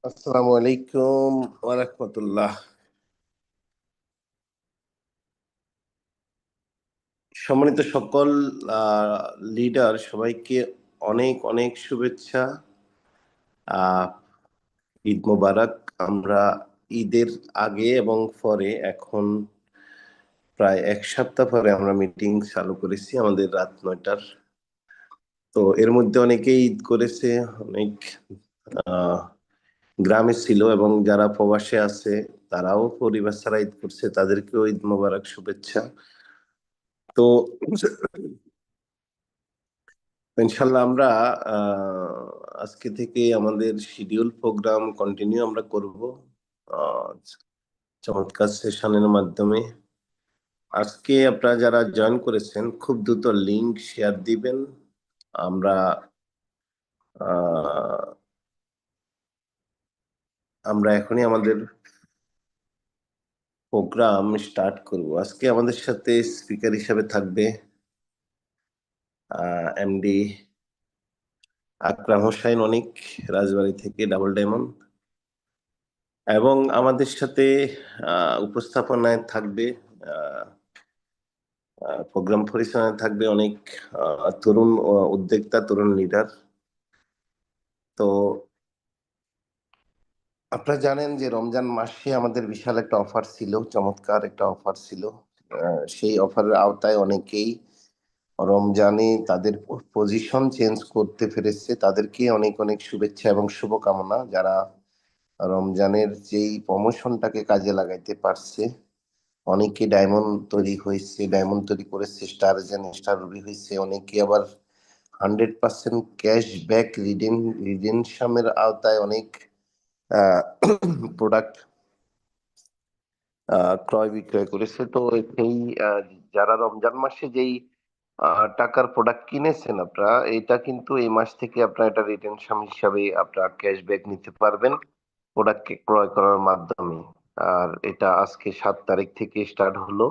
আসসালামু আলাইকুম ওয়া রাহমাতুল্লাহ। সম্মানিত সকল আ লিডার সবাইকে অনেক, অনেক শুভেচ্ছা। আ ঈদ মোবারক। আমরা ঈদের আগে এবং পরে এখন প্রায় ১ সপ্তাহ পরে আমরা মিটিং চালু করেছি আমাদের রাত ৯ টার। তো এর মধ্যে অনেকেই ঈদ করেছে, অনেক আ গ্রামে ছিল এবং যারা প্রবাসে আছে তারাও পরিবার ছাড়া ঈদ করছে। তাদেরকেও ঈদ মোবারক শুভেচ্ছা। তো ইনশাআল্লাহ আমরা আ আজকে থেকে আমাদের শিডিউল প্রোগ্রাম কন্টিনিউ আমরা করব। আ চমৎকার সেশনের মাধ্যমে। আজকে আপনারা যারা জয়েন করেছেন খুব দ্রুত লিংক শেয়ার দিবেন। আমরা আ আমরা এখনই আমাদের প্রোগ্রাম স্টার্ট করব। আজকে আমাদের সাথে স্পিকার হিসাবে থাকবে আ এমডি আকরাম হোসাইন অনিক, রাজবাড়ী থেকে ডাবল ডায়মন্ড। এবং আমাদের সাথে আ উপস্থাপনায় থাকবে আ প্রোগ্রাম পরিচালনায় থাকবে অনেক তরুণ উদ্যোক্তা, তরুণ লিডার। তো আপনারা জানেন যে রমজান মাসে আমাদের বিশাল একটা অফার ছিল, চমৎকার একটা অফার ছিল। আ সেই অফারের আওতায় অনেকেই রমজানে তাদের পজিশন চেঞ্জ করতে পেরেছে। তাদেরকে অনেক, অনেক শুভেচ্ছা এবং শুভকামনা যারা রমজানের যেই প্রমোশনটাকে কাজে লাগাইতে পারছে। অনেকে ডায়মন্ড তৈরি হয়েছে, ডায়মন্ড তৈরি করেছে, স্টার জেন, স্টার রুবি হইছে। অনেকে আবার 100% ক্যাশব্যাক রিডেমশনের আওতায় অনেক আ প্রোডাক্ট ক্রয় বিক্রয় করেছে। তো সেই আ যারা রমজান মাসে যেই আ টাকার প্রোডাক্ট কিনেছেন আপনারা, এটা কিন্তু এই মাস থেকে আপনারা এটা রিটেনশন হিসাবে আপনারা ক্যাশব্যাক নিতে পারবেন প্রোডাক্টকে ক্রয় করার মাধ্যমে। আর এটা আজকে ৭ তারিখ থেকে স্টার্ট হলো।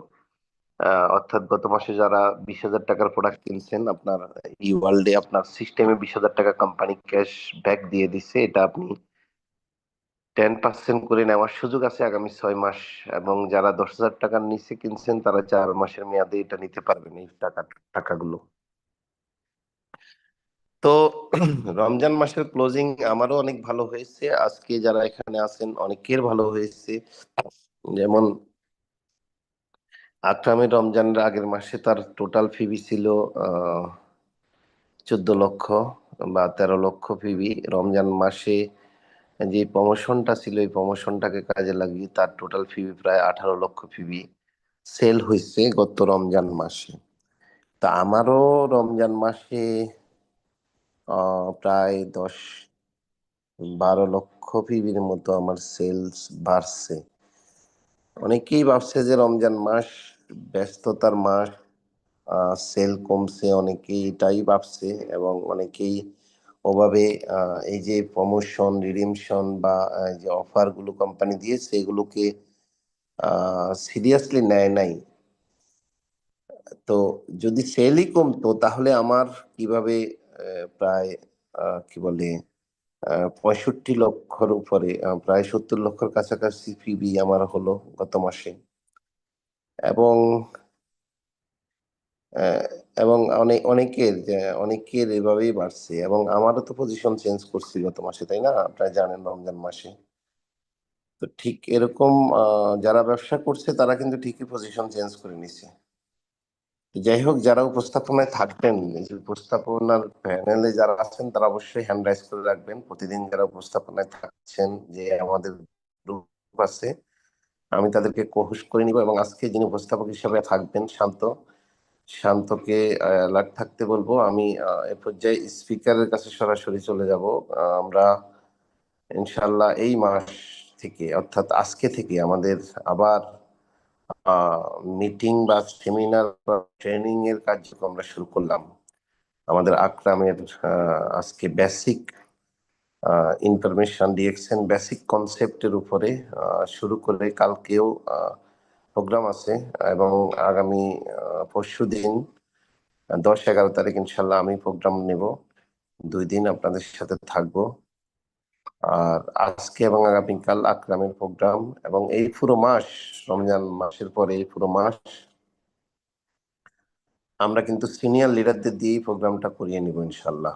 অর্থাৎ গত মাসে যারা ৳২০,০০০ প্রোডাক্ট কিনছেন আপনার ই-ওয়ার্ল্ডে আপনার সিস্টেমে ৳২০,০০০ কোম্পানি ক্যাশ ব্যাক দিয়ে দিচ্ছে। এটা আপনি 10% করে নেওয়ার সুযোগ আছে আগামী ৬ মাস এবং যারা ৳১০,০০০ র নিচে কিনছেন তারা ৪ মাসের মেয়াদে এটা নিতে পারবেন এই টাকাগুলো। তো রমজান মাসের ক্লোজিং আমারও অনেক ভালো হয়েছে। আজকে যারা এখানে আছেন অনেকের ভালো হয়েছে। যেমন আকরামের রমজানের আগের মাসে তার টোটাল ফিবি ছিল আ ১৪ লক্ষ বা ১৩ লক্ষ ফিবি। রমজান মাসে যে প্রমোশনটা ছিল এই প্রমোশনটাকে কাজে লাগিয়ে তার টোটাল ফিবি প্রায় ১৮ লক্ষ ফিবি সেল হইছে গত রমজান মাসে। তা আমারও রমজান মাসে প্রায় ১০-১২ লক্ষ ফিবির মতো আমার সেলস বাড়ছে। অনেকেই ভাবছে যে রমজান মাস ব্যস্ততার মাস, আ সেল কমছে, অনেকেই এটাই ভাবছে এবং অনেকেই ওভাবে আ এই যে প্রমোশন, রিডিমশন বা যে অফার গুলো কোম্পানি দিয়েছে এগুলোকে আ সিরিয়াসলি নেয় নাই। তো যদি সেলই কমতো তাহলে আমার কিভাবে প্রায় কি বলে ৬৫ লক্ষর উপরে প্রায় ৭০ লক্ষর কাছাকাছি পিবি আমার হলো গত মাসে। এবং অ্যা এবং অনেকের এভাবেই বাড়ছে এবং আমারও তো পজিশন চেঞ্জ করছি গত মাসে, তাই না? আপনারা জানেন রমজান মাসে। তো ঠিক এরকম যারা ব্যবসা করছে তারা কিন্তু ঠিকই পজিশন চেঞ্জ করে নিছে। যাই হোক যারা উপস্থাপনায় থাকবেন, এই যে উপস্থাপনার প্যানেলে যারা আছেন তারা অবশ্যই হ্যান্ড রাইজ করে রাখবেন। প্রতিদিন যারা উপস্থাপনায় থাকছেন যে আমাদের গ্রুপ আছে, আমি তাদেরকে কোহুশ করে নিবো এবং আজকে যিনি উপস্থাপক হিসেবে থাকবেন শান্তকে অ্যালার্ট থাকতে বলবো। আমি এ পর্যায়ে স্পিকারের কাছে সরাসরি চলে যাবো। আমরা ইনশাআল্লাহ এই মাস থেকে অর্থাৎ আজকে থেকে আমাদের আবার আ মিটিং বা সেমিনার বা ট্রেনিং এর কার্যক্রম আমরা শুরু করলাম। আমাদের আকরামের আ আজকে বেসিক আ ইনফরমেশন দিয়েছেন বেসিক কনসেপ্ট এর উপরে শুরু করে কালকেও আ প্রোগ্রাম আছে এবং আগামী পরশুদিন ১০-১১ তারিখ ইনশাআল্লাহ আমি প্রোগ্রাম নেব। ২ দিন আপনাদের সাথে থাকবো। আর আজকে এবং আগামীকাল আকরামের প্রোগ্রাম, এবং এই পুরো মাস, রমজান মাসের পরে এই পুরো মাস আমরা কিন্তু সিনিয়র লিডারদের দিয়েই প্রোগ্রামটা করিয়ে নিব ইনশাল্লাহ।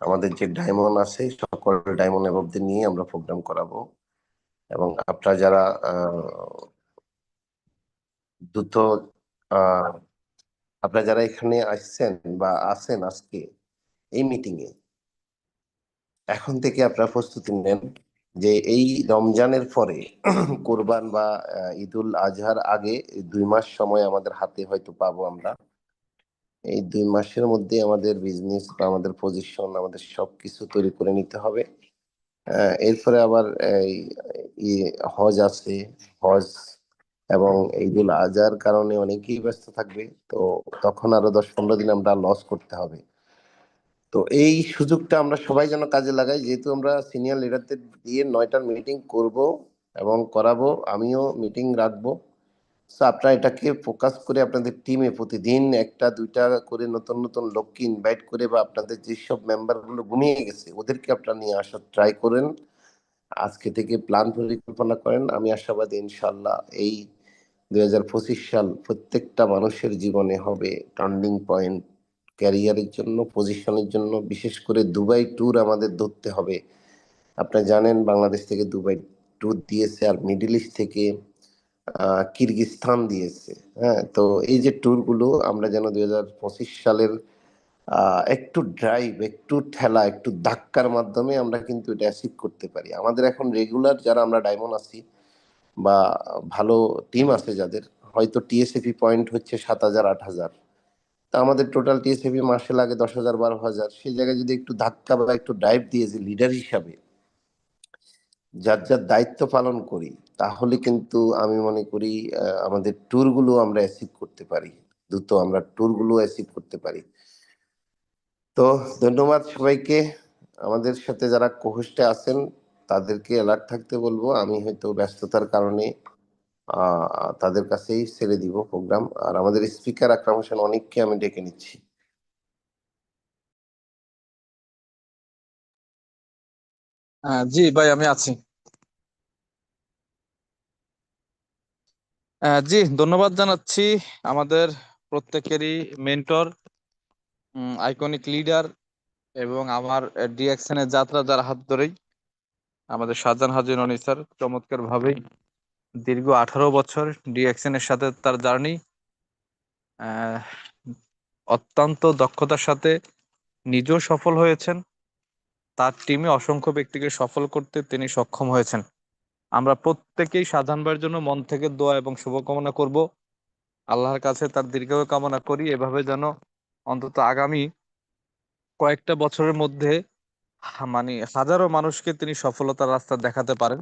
আমাদের যে ডায়মন্ড আছে সকল ডায়মন্ড এভাবদের নিয়ে আমরা প্রোগ্রাম করাবো। এবং আপনারা যারা দ্রুত আহ আপনারা যারা এখানে আসছেন বা আছেন আজকে এই মিটিং এ, এখন থেকে আপনারা প্রস্তুতি নেন যে এই রমজানের পরে কোরবান বা ঈদুল আজহার আগে এই 2 মাস সময় আমাদের হাতে হয়তো পাবো আমরা। এই 2 মাসের মধ্যে আমাদের বিজনেস বা আমাদের পজিশন, আমাদের সবকিছু তৈরি করে নিতে হবে। এরপরে আবার এই হজ আছে, হজ এবং ঈদুল আজহার কারণে অনেকেই ব্যস্ত থাকবে। তো তখন আরো 10-15 দিন আমরা লস করতে হবে। তো এই সুযোগটা আমরা সবাই যেন কাজে লাগাই, যেহেতু আমরা সিনিয়র লিডারদের দিয়ে 9টার মিটিং করব এবং করাবো, আমিও মিটিং রাখবো। তো আপনারা এটাকে ফোকাস করে আপনাদের টিমে প্রতিদিন 1-2টা করে নতুন নতুন লোককে ইনভাইট করে, বা আপনাদের যেসব মেম্বার গুলো ঘুমিয়ে গেছে ওদেরকে আপনারা নিয়ে আসার ট্রাই করেন। আজকে থেকে প্ল্যান পরিকল্পনা করেন। আমি আশাবাদী ইনশাল্লাহ এই 2025 সাল প্রত্যেকটা মানুষের জীবনে হবে টার্নিং পয়েন্ট, ক্যারিয়ারের জন্য, পজিশনের জন্য। বিশেষ করে দুবাই ট্যুর আমাদের ধরতে হবে। আপনারা জানেন বাংলাদেশ থেকে দুবাই ট্যুর দিয়েছে, আর মিডল ইস্ট থেকে কিরগিজস্তান দিয়েছে। হ্যাঁ, তো এই যে ট্যুরগুলো আমরা যেন 2025 সালের একটু ড্রাইভ, একটু ঠেলা, একটু ধাক্কার মাধ্যমে আমরা কিন্তু এটা অ্যাচিভ করতে পারি। আমাদের এখন রেগুলার যারা আমরা ডায়মন্ড আছি বা ভালো টিম আছে যাদের, হয়তো টিএসএপি পয়েন্ট হচ্ছে 7,000-8,000। তা আমাদের টোটাল টিএসএপি মাসে লাগে 10,000-12,000। সেই জায়গায় যদি একটু ধাক্কা বা একটু ড্রাইভ দিয়ে যে লিডার হিসাবে যার যার দায়িত্ব পালন করি, তাহলে কিন্তু আমি মনে করি আমাদের ট্যুরগুলো আমরা অ্যাচিভ করতে পারি, দ্রুত আমরা ট্যুরগুলো অ্যাচিভ করতে পারি। তো ধন্যবাদ সবাইকে। আমাদের সাথে যারা কোহোস্টে আছেন তাদেরকে অ্যালার্ট থাকতে বলবো। আমি হয়তো ব্যস্ততার কারণে তাদের কাছেই ছেড়ে দিব প্রোগ্রাম। আর আমাদের স্পিকার আকরাম হোসেন অনেককে আমি ডেকে নিচ্ছি। জি ভাই, আমি আছি। জি, ধন্যবাদ জানাচ্ছি আমাদের প্রত্যেকেরই মেন্টর, আইকনিক লিডার এবং আমার ডিএক্সএন এর যাত্রা যার হাত ধরেই আমাদের শাহজাহান হাজি রনি স্যার চমৎকার ভাবেই দীর্ঘ 18 বছর ডিএক্সএন এর সাথে তার জার্নি অত্যন্ত দক্ষতার সাথে নিজেও সফল হয়েছেন, তার টিমে অসংখ্য ব্যক্তিকে সফল করতে তিনি সক্ষম হয়েছেন। আমরা প্রত্যেকেই শাহজাহান ভাইয়ের জন্য মন থেকে দোয়া এবং শুভকামনা করব। আল্লাহর কাছে তার দীর্ঘায়ু কামনা করি, এভাবে যেন অন্তত আগামী কয়েকটা বছরের মধ্যে মানে হাজারো মানুষকে তিনি সফলতার রাস্তা দেখাতে পারেন।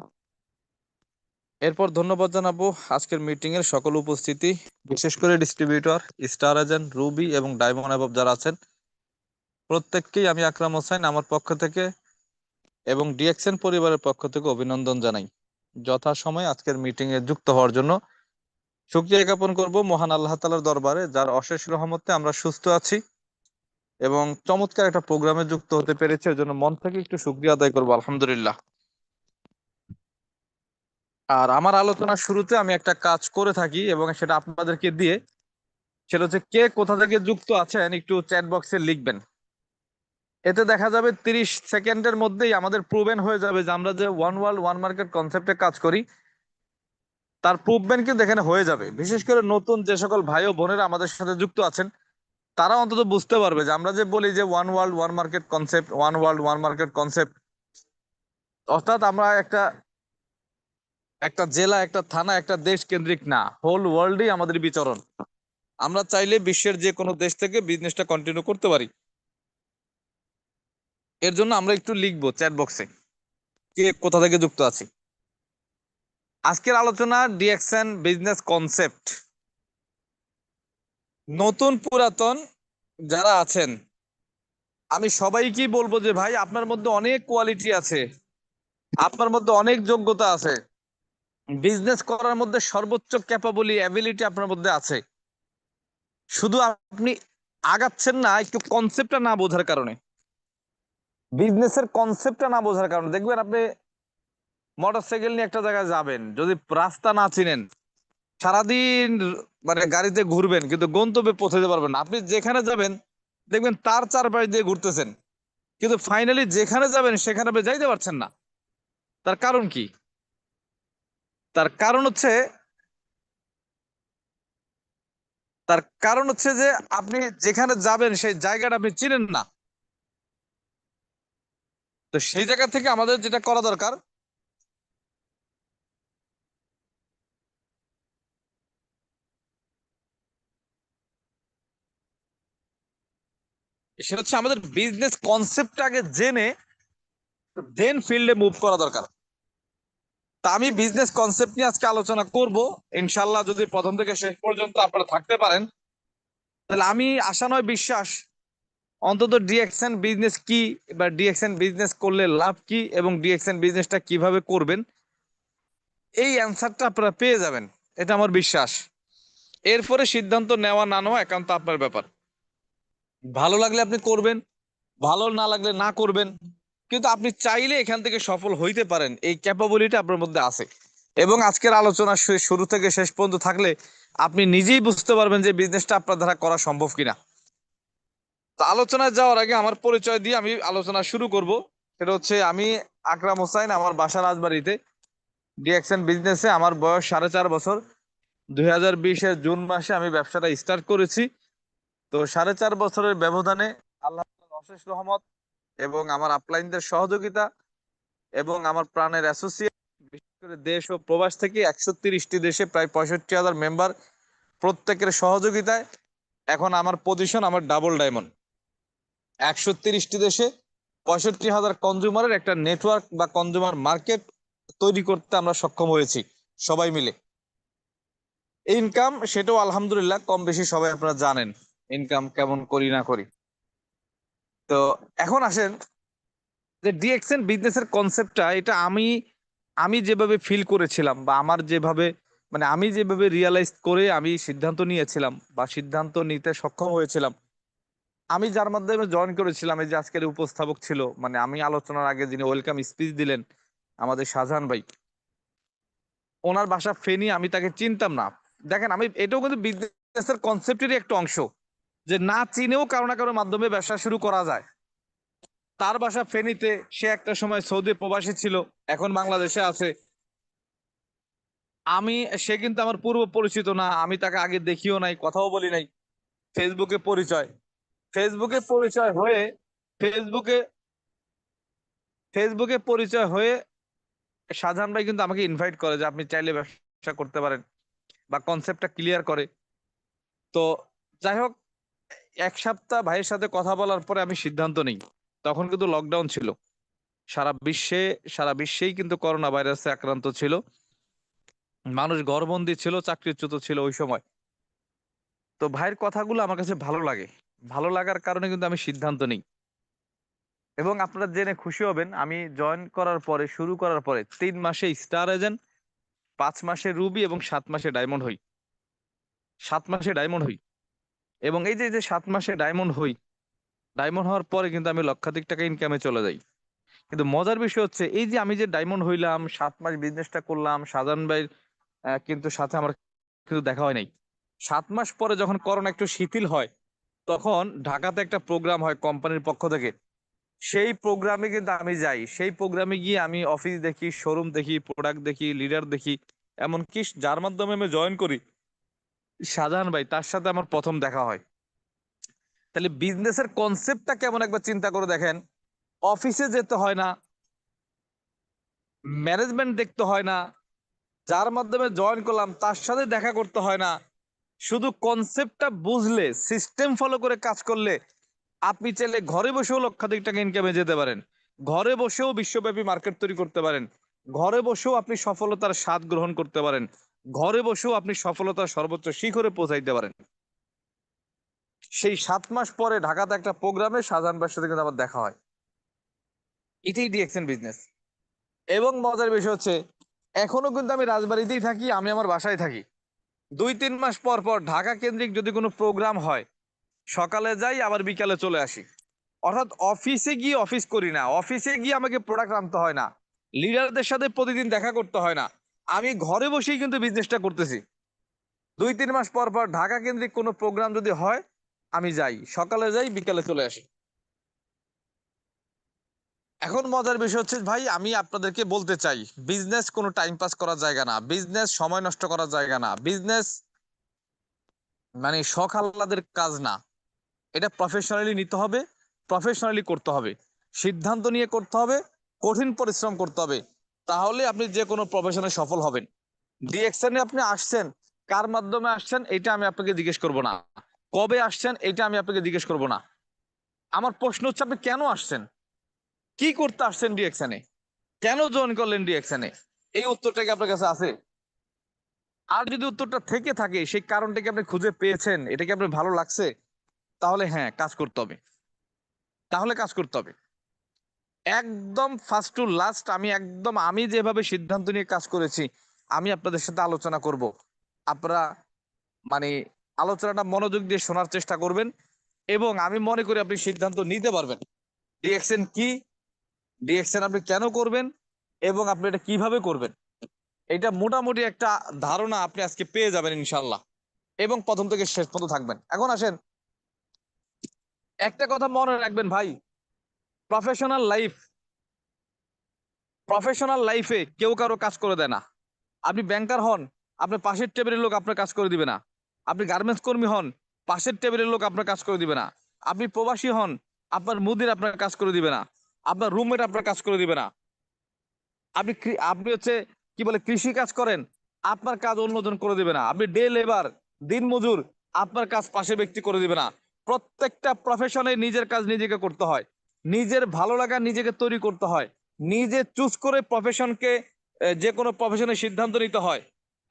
এরপর ধন্যবাদ জানাবো আজকের মিটিং এর সকল উপস্থিতি, বিশেষ করে ডিস্ট্রিবিউটর, স্টার এজেন্ট, রুবি এবং ডায়মন্ড অ্যাবভ যারা আছেন প্রত্যেককেই আমি আকরাম হোসেন আমার পক্ষ থেকে এবং ডিএক্সএন পরিবারের পক্ষ থেকে অভিনন্দন জানাই। যথাসময়ে আজকের মিটিং এ যুক্ত হওয়ার জন্য শুকরিয়া জ্ঞাপন করব মহান আল্লাহ তাআলার দরবারে, যার অশেষ রহমতে আমরা সুস্থ আছি এবং চমৎকার একটা প্রোগ্রামে যুক্ত হতে পেরেছে। এর জন্য মন থেকে একটু শুকরিয়া আদায় করবো, আলহামদুলিল্লাহ। আর আমার আলোচনার শুরুতে আমি একটা কাজ করে থাকি এবং সেটা আপনাদেরকে দিয়ে, সেটা হচ্ছে কে কোথা থেকে যুক্ত আছেন একটু চ্যাট বক্সে লিখবেন। এতে দেখা যাবে 30 সেকেন্ডের মধ্যেই আমাদের প্রুভেন হয়ে যাবে যে আমরা যে ওয়ান ওয়ার্ল্ড ওয়ান মার্কেট কনসেপ্টে কাজ করি তার প্রুভমেন্ট কিন্তু এখানে হয়ে যাবে। বিশেষ করে নতুন যে সকল ভাই ও বোনেরা আমাদের সাথে যুক্ত আছেন তারা অন্তত বুঝতে পারবে যে আমরা যে বলি যে one world one market concept, one world one market concept, অর্থাৎ আমরা একটা একটা জেলা, একটা থানা, একটা দেশ কেন্দ্রিক না, হোল ওয়ার্ল্ডই আমাদের বিচরণ। আমরা চাইলে বিশ্বের যে কোনো দেশ থেকে বিজনেসটা কন্টিনিউ করতে পারি। এর জন্য আমরা একটু লিখবো চ্যাট বক্সে কে কোথা থেকে যুক্ত আছি। আজকের আলোচনা ডিএক্সএন বিজনেস কনসেপ্ট। নতুন পুরাতন যারা আছেন আমি সবাইকেই বলবো যে ভাই, আপনার মধ্যে অনেক কোয়ালিটি আছে, আপনার মধ্যে অনেক যোগ্যতা আছে, বিজনেস করার মধ্যে সর্বোচ্চ ক্যাপাবলি অ্যাবিলিটি আপনার মধ্যে আছে। শুধু আপনি আগাচ্ছেন না একটু কনসেপ্টটা না বোঝার কারণে। বিজনেসের কনসেপ্টটা না বোঝার কারণে দেখবেন আপনি মোটরসাইকেল নিয়ে একটা জায়গায় যাবেন, যদি রাস্তা না চিনেন, সারাদিন মানে গাড়িতে ঘুরবেন কিন্তু গন্তব্যে পৌঁছাতে পারবেন না। আপনি যেখানে যাবেন দেখবেন তার চারপাশ দিয়ে ঘুরতেছেন, কিন্তু ফাইনালি যেখানে যাবেন সেখানে আপনি যাইতে পারছেন না। তার কারণ কি? তার কারণ হচ্ছে তার কারণ হচ্ছে যে আপনি যেখানে যাবেন সেই জায়গাটা আপনি চিনেন না। তো সেই জায়গা থেকে আমাদের যেটা করা দরকার, সেটা হচ্ছে আমাদের বিজনেস কনসেপ্ট আগে জেনে দেন ফিল্ডে মুভ করা দরকার। তা আমি বিজনেস কনসেপ্ট নিয়ে আজকে আলোচনা করব। ইনশাল্লাহ যদি প্রথম থেকে শেষ পর্যন্ত আপনারা থাকতে পারেন, তাহলে আমি আশা নয় বিশ্বাস, অন্তত ডিএক্সএন বিজনেস কি, বা ডিএক্সএন বিজনেস করলে লাভ কি, এবং ডিএক্সএন বিজনেসটা কিভাবে করবেন, এই অ্যান্সারটা আপনারা পেয়ে যাবেন, এটা আমার বিশ্বাস। এরপরে সিদ্ধান্ত নেওয়া না নেওয়া একান্ত আপনার ব্যাপার। ভালো লাগলে আপনি করবেন, ভালো না লাগলে না করবেন, কিন্তু আপনি চাইলে এখান থেকে সফল হইতে পারেন, এই ক্যাপাবিলিটি আপনার মধ্যে আছে। এবং আজকের আলোচনা শুরু থেকে শেষ পর্যন্ত থাকলে আপনি নিজেই বুঝতে পারবেন যে বিজনেসটা আপনার দ্বারা করা সম্ভব কিনা। তো আলোচনায় যাওয়ার আগে আমার পরিচয় দিয়ে আমি আলোচনা শুরু করব। সেটা হচ্ছে আমি আকরাম হোসাইন, আমার বাসা রাজবাড়িতে। ডিএক্সএন বিজনেসে আমার বয়স 4.5 বছর। 2020-এর জুন মাসে আমি ব্যবসাটা স্টার্ট করেছি। তো 4.5 বছরের ব্যবধানে আল্লাহ তাআলার অশেষ রহমত এবং আমার আপলাইনদের সহযোগিতা এবং আমার প্রাণের অ্যাসোসিয়েট, বিশেষ করে দেশ ও প্রবাস থেকে 130টি দেশে প্রায় 65,000 মেম্বার, প্রত্যেকের সহযোগিতায় এখন আমার পজিশন আমার ডাবল ডায়মন্ড। 130টি দেশে 65,000 কনজিউমারের একটা নেটওয়ার্ক বা কনজিউমার মার্কেট তৈরি করতে আমরা সক্ষম হয়েছি সবাই মিলে। ইনকাম সেটাও আলহামদুলিল্লাহ কম বেশি সবাই আপনারা জানেন ইনকাম কেমন করি না করি। তো এখন আসেন যে ডিএক্সএন বিজনেসের কনসেপ্টটা, এটা আমি আমি যেভাবে ফিল করেছিলাম, বা আমার যেভাবে মানে আমি যেভাবে রিয়ালাইজ করে আমি সিদ্ধান্ত নিয়েছিলাম বা সিদ্ধান্ত নিতে সক্ষম হয়েছিলাম, আমি যার মাধ্যমে জয়েন করেছিলাম, এই যে আজকের উপস্থাপক ছিল, মানে আমি আলোচনার আগে যিনি ওয়েলকাম স্পিচ দিলেন, আমাদের শাহজাহান ভাই, ওনার বাসা ফেনী, আমি তাকে চিনতাম না। দেখেন, আমি এটাও কিন্তু বিজনেসের কনসেপ্টেরই একটা অংশ, যে না চিনেও কারো না কারোর মাধ্যমে ব্যবসা শুরু করা যায়। তার বাসা ফেনীতে, সে একটা সময় সৌদি প্রবাসী ছিল, এখন বাংলাদেশে আছে। আমি সে কিন্তু আমার পূর্ব পরিচিত না, আমি তাকে আগে দেখিও নাই, কথাও বলি নাই। ফেসবুকে পরিচয়, ফেসবুকে পরিচয় হয়ে ফেসবুকে ফেসবুকে পরিচয় হয়ে শাহজাহান ভাই কিন্তু আমাকে ইনভাইট করে যে আপনি চাইলে ব্যবসা করতে পারেন, বা কনসেপ্টটা ক্লিয়ার করে। তো যাই হোক, 1 সপ্তাহ ভাইয়ের সাথে কথা বলার পরে আমি সিদ্ধান্ত নিই। তখন কিন্তু লকডাউন ছিল, সারা বিশ্বে সারা বিশ্বেই কিন্তু করোনা ভাইরাসে আক্রান্ত ছিল, মানুষ ঘরবন্দি ছিল, চাকরিচ্যুত ছিল ওই সময়। তো ভাইয়ের কথাগুলো আমার কাছে ভালো লাগে, ভালো লাগার কারণে কিন্তু আমি সিদ্ধান্ত নিই। এবং আপনারা জেনে খুশি হবেন, আমি জয়েন করার পরে, শুরু করার পরে 3 মাসে স্টার এজেন্ট, 5 মাসে রুবি, এবং 7 মাসে ডায়মন্ড হই। 7 মাসে ডায়মন্ড হই। এবং এই যে যে 7 মাসে ডায়মন্ড হই, ডায়মন্ড হওয়ার পরে কিন্তু আমি লক্ষাধিক টাকা ইনকামে চলে যাই। কিন্তু মজার বিষয় হচ্ছে, এই যে আমি যে ডায়মন্ড হইলাম, 7 মাস বিজনেসটা করলাম, শাহজাহান ভাই কিন্তু সাথে আমার কিন্তু দেখা হয় নাই। 7 মাস পরে যখন করোনা একটু শিথিল হয়, তখন ঢাকাতে একটা প্রোগ্রাম হয় কোম্পানির পক্ষ থেকে। সেই প্রোগ্রামে কিন্তু আমি যাই, সেই প্রোগ্রামে গিয়ে আমি অফিস দেখি, শোরুম দেখি, প্রোডাক্ট দেখি, লিডার দেখি। এমনকি যার মাধ্যমে আমি জয়েন করি, শাহজাহান ভাই, তার সাথে আমার প্রথম দেখা হয়। তাহলে বিজনেসের কনসেপ্টটা কেমন একবার চিন্তা করে দেখেন। অফিসে যেতে হয় না, ম্যানেজমেন্ট দেখতে হয় না, যার মাধ্যমে জয়েন করলাম তার সাথে দেখা করতে হয় না। শুধু কনসেপ্টটা বুঝলে, সিস্টেম ফলো করে কাজ করলে, আপনি চাইলে ঘরে বসেও লক্ষাধিক টাকা ইনকামে যেতে পারেন। ঘরে বসেও বিশ্বব্যাপী মার্কেট তৈরি করতে পারেন। ঘরে বসেও আপনি সফলতার স্বাদ গ্রহণ করতে পারেন। ঘরে বসেও আপনি সফলতার সর্বোচ্চ শিখরে পৌঁছাইতে পারেন। সেই 7 মাস পরে ঢাকাতে একটা প্রোগ্রামে শাহজাহান ভাইয়ের সাথে কিন্তু আমার দেখা হয়। এটাই ডিএক্সএন বিজনেস। এবং মজার বিষয় হচ্ছে, এখনো কিন্তু আমি রাজবাড়িতেই থাকি, আমি আমার বাসায় থাকি। 2-3 মাস পর পর ঢাকা কেন্দ্রিক যদি কোনো প্রোগ্রাম হয়, সকালে যাই আবার বিকালে চলে আসি। অর্থাৎ অফিসে গিয়ে অফিস করি না, অফিসে গিয়ে আমাকে প্রোডাক্ট আনতে হয় না, লিডারদের সাথে প্রতিদিন দেখা করতে হয় না, আমি ঘরে বসেই কিন্তু বিজনেসটা করতেছি। 2-3 মাস পর পর ঢাকা কেন্দ্রিক কোনো প্রোগ্রাম যদি হয়, আমি যাই, সকালে যাই বিকালে চলে আসি। এখন মজার বিষয় হচ্ছে ভাই, আমি আপনাদেরকে বলতে চাই, বিজনেস কোনো টাইম পাস করার জায়গা না, বিজনেস সময় নষ্ট করার জায়গা না, বিজনেস মানে শখ আহ্লাদের কাজ না। এটা প্রফেশনালি নিতে হবে, প্রফেশনালি করতে হবে, সিদ্ধান্ত নিয়ে করতে হবে, কঠিন পরিশ্রম করতে হবে, তাহলে আপনি যে কোনো প্রফেশনে সফল হবেন। ডিএকশনে আপনি আসছেন, কার মাধ্যমে আসছেন এটা আমি আপনাকে জিজ্ঞেস করব না, কবে আসছেন এটা আমি আপনাকে জিজ্ঞেস করব না। আমার প্রশ্ন হচ্ছে আপনি কেন আসছেন, কি করতে আসছেন ডিএকশনে, কেন জয়েন করলেন ডিএকশনে, এই উত্তরটা কি আপনার কাছে আছে? আর যদি উত্তরটা থেকে থাকে, সেই কারণটা কি আপনি খুঁজে পেয়েছেন, এটা কি আপনার ভালো লাগছে, তাহলে হ্যাঁ কাজ করতে হবে, তাহলে কাজ করতে হবে। একদম ফার্স্ট টু লাস্ট আমি যেভাবে সিদ্ধান্ত নিয়ে কাজ করেছি, আমি আপনাদের সাথে আলোচনা করব। আপনারা মানে আলোচনাটা মনোযোগ দিয়ে শোনার চেষ্টা করবেন, এবং আমি মনে করি আপনি সিদ্ধান্ত নিতে পারবেন ডিএকশন কি, ডিএকশন আপনি কেন করবেন, এবং আপনি এটা কিভাবে করবেন। এটা মোটামুটি একটা ধারণা আপনি আজকে পেয়ে যাবেন ইনশাল্লাহ, এবং প্রথম থেকে শেষ পর্যন্ত থাকবেন। এখন আসেন, একটা কথা মনে রাখবেন ভাই, প্রফেশনাল লাইফ, প্রফেশনাল লাইফে কেউ কারো কাজ করে দেয় না। আপনি ব্যাংকার হন, আপনার পাশের টেবিলের লোক আপনার কাজ করে দিবে না। আপনি গার্মেন্টস কর্মী হন, পাশের টেবিলের লোক আপনার কাজ করে দিবে না। আপনি প্রবাসী হন, আপনার মুদির আপনার কাজ করে দিবে না, আপনার রুমমেট আপনার কাজ করে দিবে না। আপনি হচ্ছে কি বলে কৃষি কাজ করেন, আপনার কাজ অন্যজন করে দিবে না। আপনি ডে লেবার, দিন মজুর, আপনার কাজ পাশের ব্যক্তি করে দিবে না। প্রত্যেকটা প্রফেশনে নিজের কাজ নিজেকে করতে হয়, নিজের ভালো লাগা নিজেকে তৈরি করতে হয়, নিজে চুজ করে প্রফেশনকে, যে কোনো প্রফেশনের সিদ্ধান্ত নিতে হয়।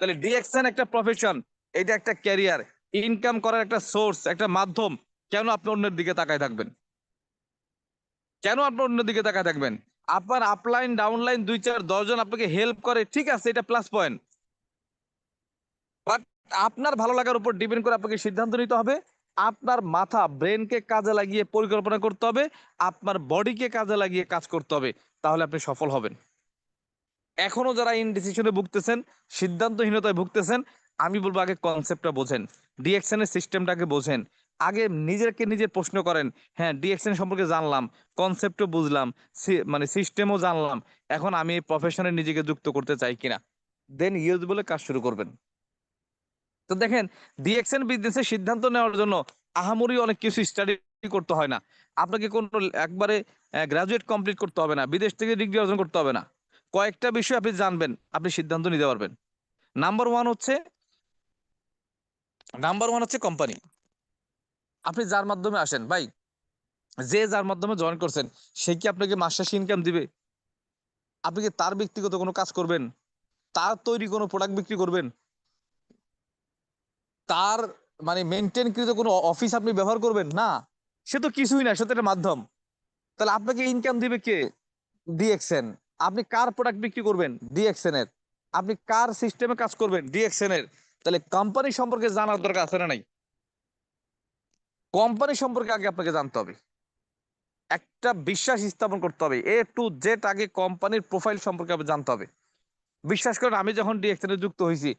তাহলে ডিএকশন একটা প্রফেশন, এটা একটা ক্যারিয়ার, ইনকাম করার একটা সোর্স, একটা মাধ্যম। কেন আপনি অন্যের দিকে তাকায় থাকবেন, কেন আপনি অন্যদিকে তাকায় থাকবেন? আপনার আপলাইন ডাউনলাইন 2-4-10 জন আপনাকে হেল্প করে, ঠিক আছে, এটা প্লাস পয়েন্ট। বাট আপনার ভালো লাগার উপর ডিপেন্ড করে আপনাকে সিদ্ধান্ত নিতে হবে। আপনার মাথা ব্রেনকে কাজে লাগিয়ে পরিকল্পনা করতে হবে, আপনার বডিকে কাজে লাগিয়ে কাজ করতে হবে, তাহলে আপনি সফল হবেন। এখনো যারা ইনডিসিশনে ভুগতেছেন, সিদ্ধান্তহীনতায় ভুগতেছেন, আমি বলবো আগে কনসেপ্টটা বোঝেন, ডিএকশনের সিস্টেমটাকে বোঝেন। আগে নিজেকে নিজের প্রশ্ন করেন, হ্যাঁ ডিএকশন সম্পর্কে জানলাম, কনসেপ্টও বুঝলাম, মানে সিস্টেমও জানলাম, এখন আমি এই প্রফেশনে নিজেকে যুক্ত করতে চাই কিনা, দেন ইউজ বলে কাজ শুরু করবেন। তো দেখেন, ডিএকশন বিজনেসের সিদ্ধান্ত নেওয়ার জন্য আহামরি অনেক কিছু স্টাডি করতে হয় না। আপনাকে কোন একবারে গ্রাজুয়েট কমপ্লিট করতে হবে না, বিদেশ থেকে ডিগ্রি অর্জন করতে হবে না। কয়েকটা বিষয় আপনি জানবেন, আপনি সিদ্ধান্ত নিতে পারবেন। নাম্বার ওয়ান হচ্ছে, কোম্পানি। আপনি যার মাধ্যমে আসেন ভাই, যার মাধ্যমে জয়েন করছেন, সে কি আপনাকে মাস শেষে ইনকাম দিবে? আপনি কি তার ব্যক্তিগত কোনো কাজ করবেন, তার তৈরি কোনো প্রোডাক্ট বিক্রি করবেন, তার মানে মেনটেন কৃত কোনো অফিস আপনি ব্যবহার করবেন না? সে তো কিছুই না, সে তো একটা মাধ্যম। তাহলে আপনাকে ইনকাম দিবে কে? ডিএকশন। আপনি কার প্রোডাক্ট বিক্রি করবেন? ডিএকশন এর। আপনি কার সিস্টেমে কাজ করবেন? ডিএকশন এর। তাহলে কোম্পানি সম্পর্কে জানার দরকার আছে না নাই? কোম্পানি সম্পর্কে আগে আপনাকে জানতে হবে, একটা বিশ্বাস স্থাপন করতে হবে, A to Z আগে কোম্পানির প্রোফাইল সম্পর্কে আপনি জানতে হবে। বিশ্বাস করেন, আমি যখন ডিএকশন এ যুক্ত হয়েছি,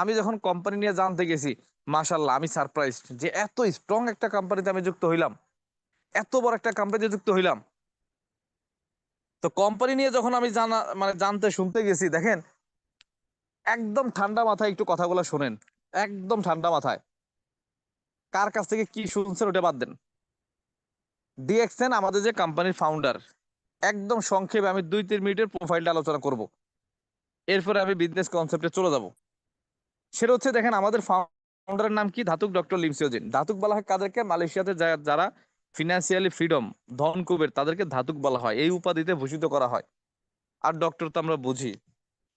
আমি যখন কোম্পানি নিয়ে জানতে গেছি, মাশাল্লাহ আমি সারপ্রাইজ যে এত স্ট্রং একটা কোম্পানিতে আমি যুক্ত হইলাম, এত বড় একটা কোম্পানিতে যুক্ত হইলাম। তো কোম্পানি নিয়ে যখন আমি জানতে শুনতে গেছি, দেখেন, একদম ঠান্ডা মাথায় একটু কথাগুলো শোনেন, একদম ঠান্ডা মাথায়। কার কাছ থেকে কি শুনছেন ওটা বাদ দেন। ডিএকশন আমাদের যে কোম্পানির ফাউন্ডার, একদম সংক্ষেপে আমি 2-3 মিনিটের প্রোফাইলটা আলোচনা করব, এরপরে আমি বিজনেস কনসেপ্টে চলে যাব। সেটা হচ্ছে, দেখেন, আমাদের ফাউন্ডারের নাম কি? ধাতুক ডক্টর লিমসিওজিন। ধাতুক বলা হয় কাদেরকে? মালয়েশিয়াতে যারা ফিনান্সিয়ালি ফ্রিডম, ধন কুবের, তাদেরকে ধাতুক বলা হয়, এই উপাধিতে ভূষিত করা হয়। আর ডক্টর তো আমরা বুঝি।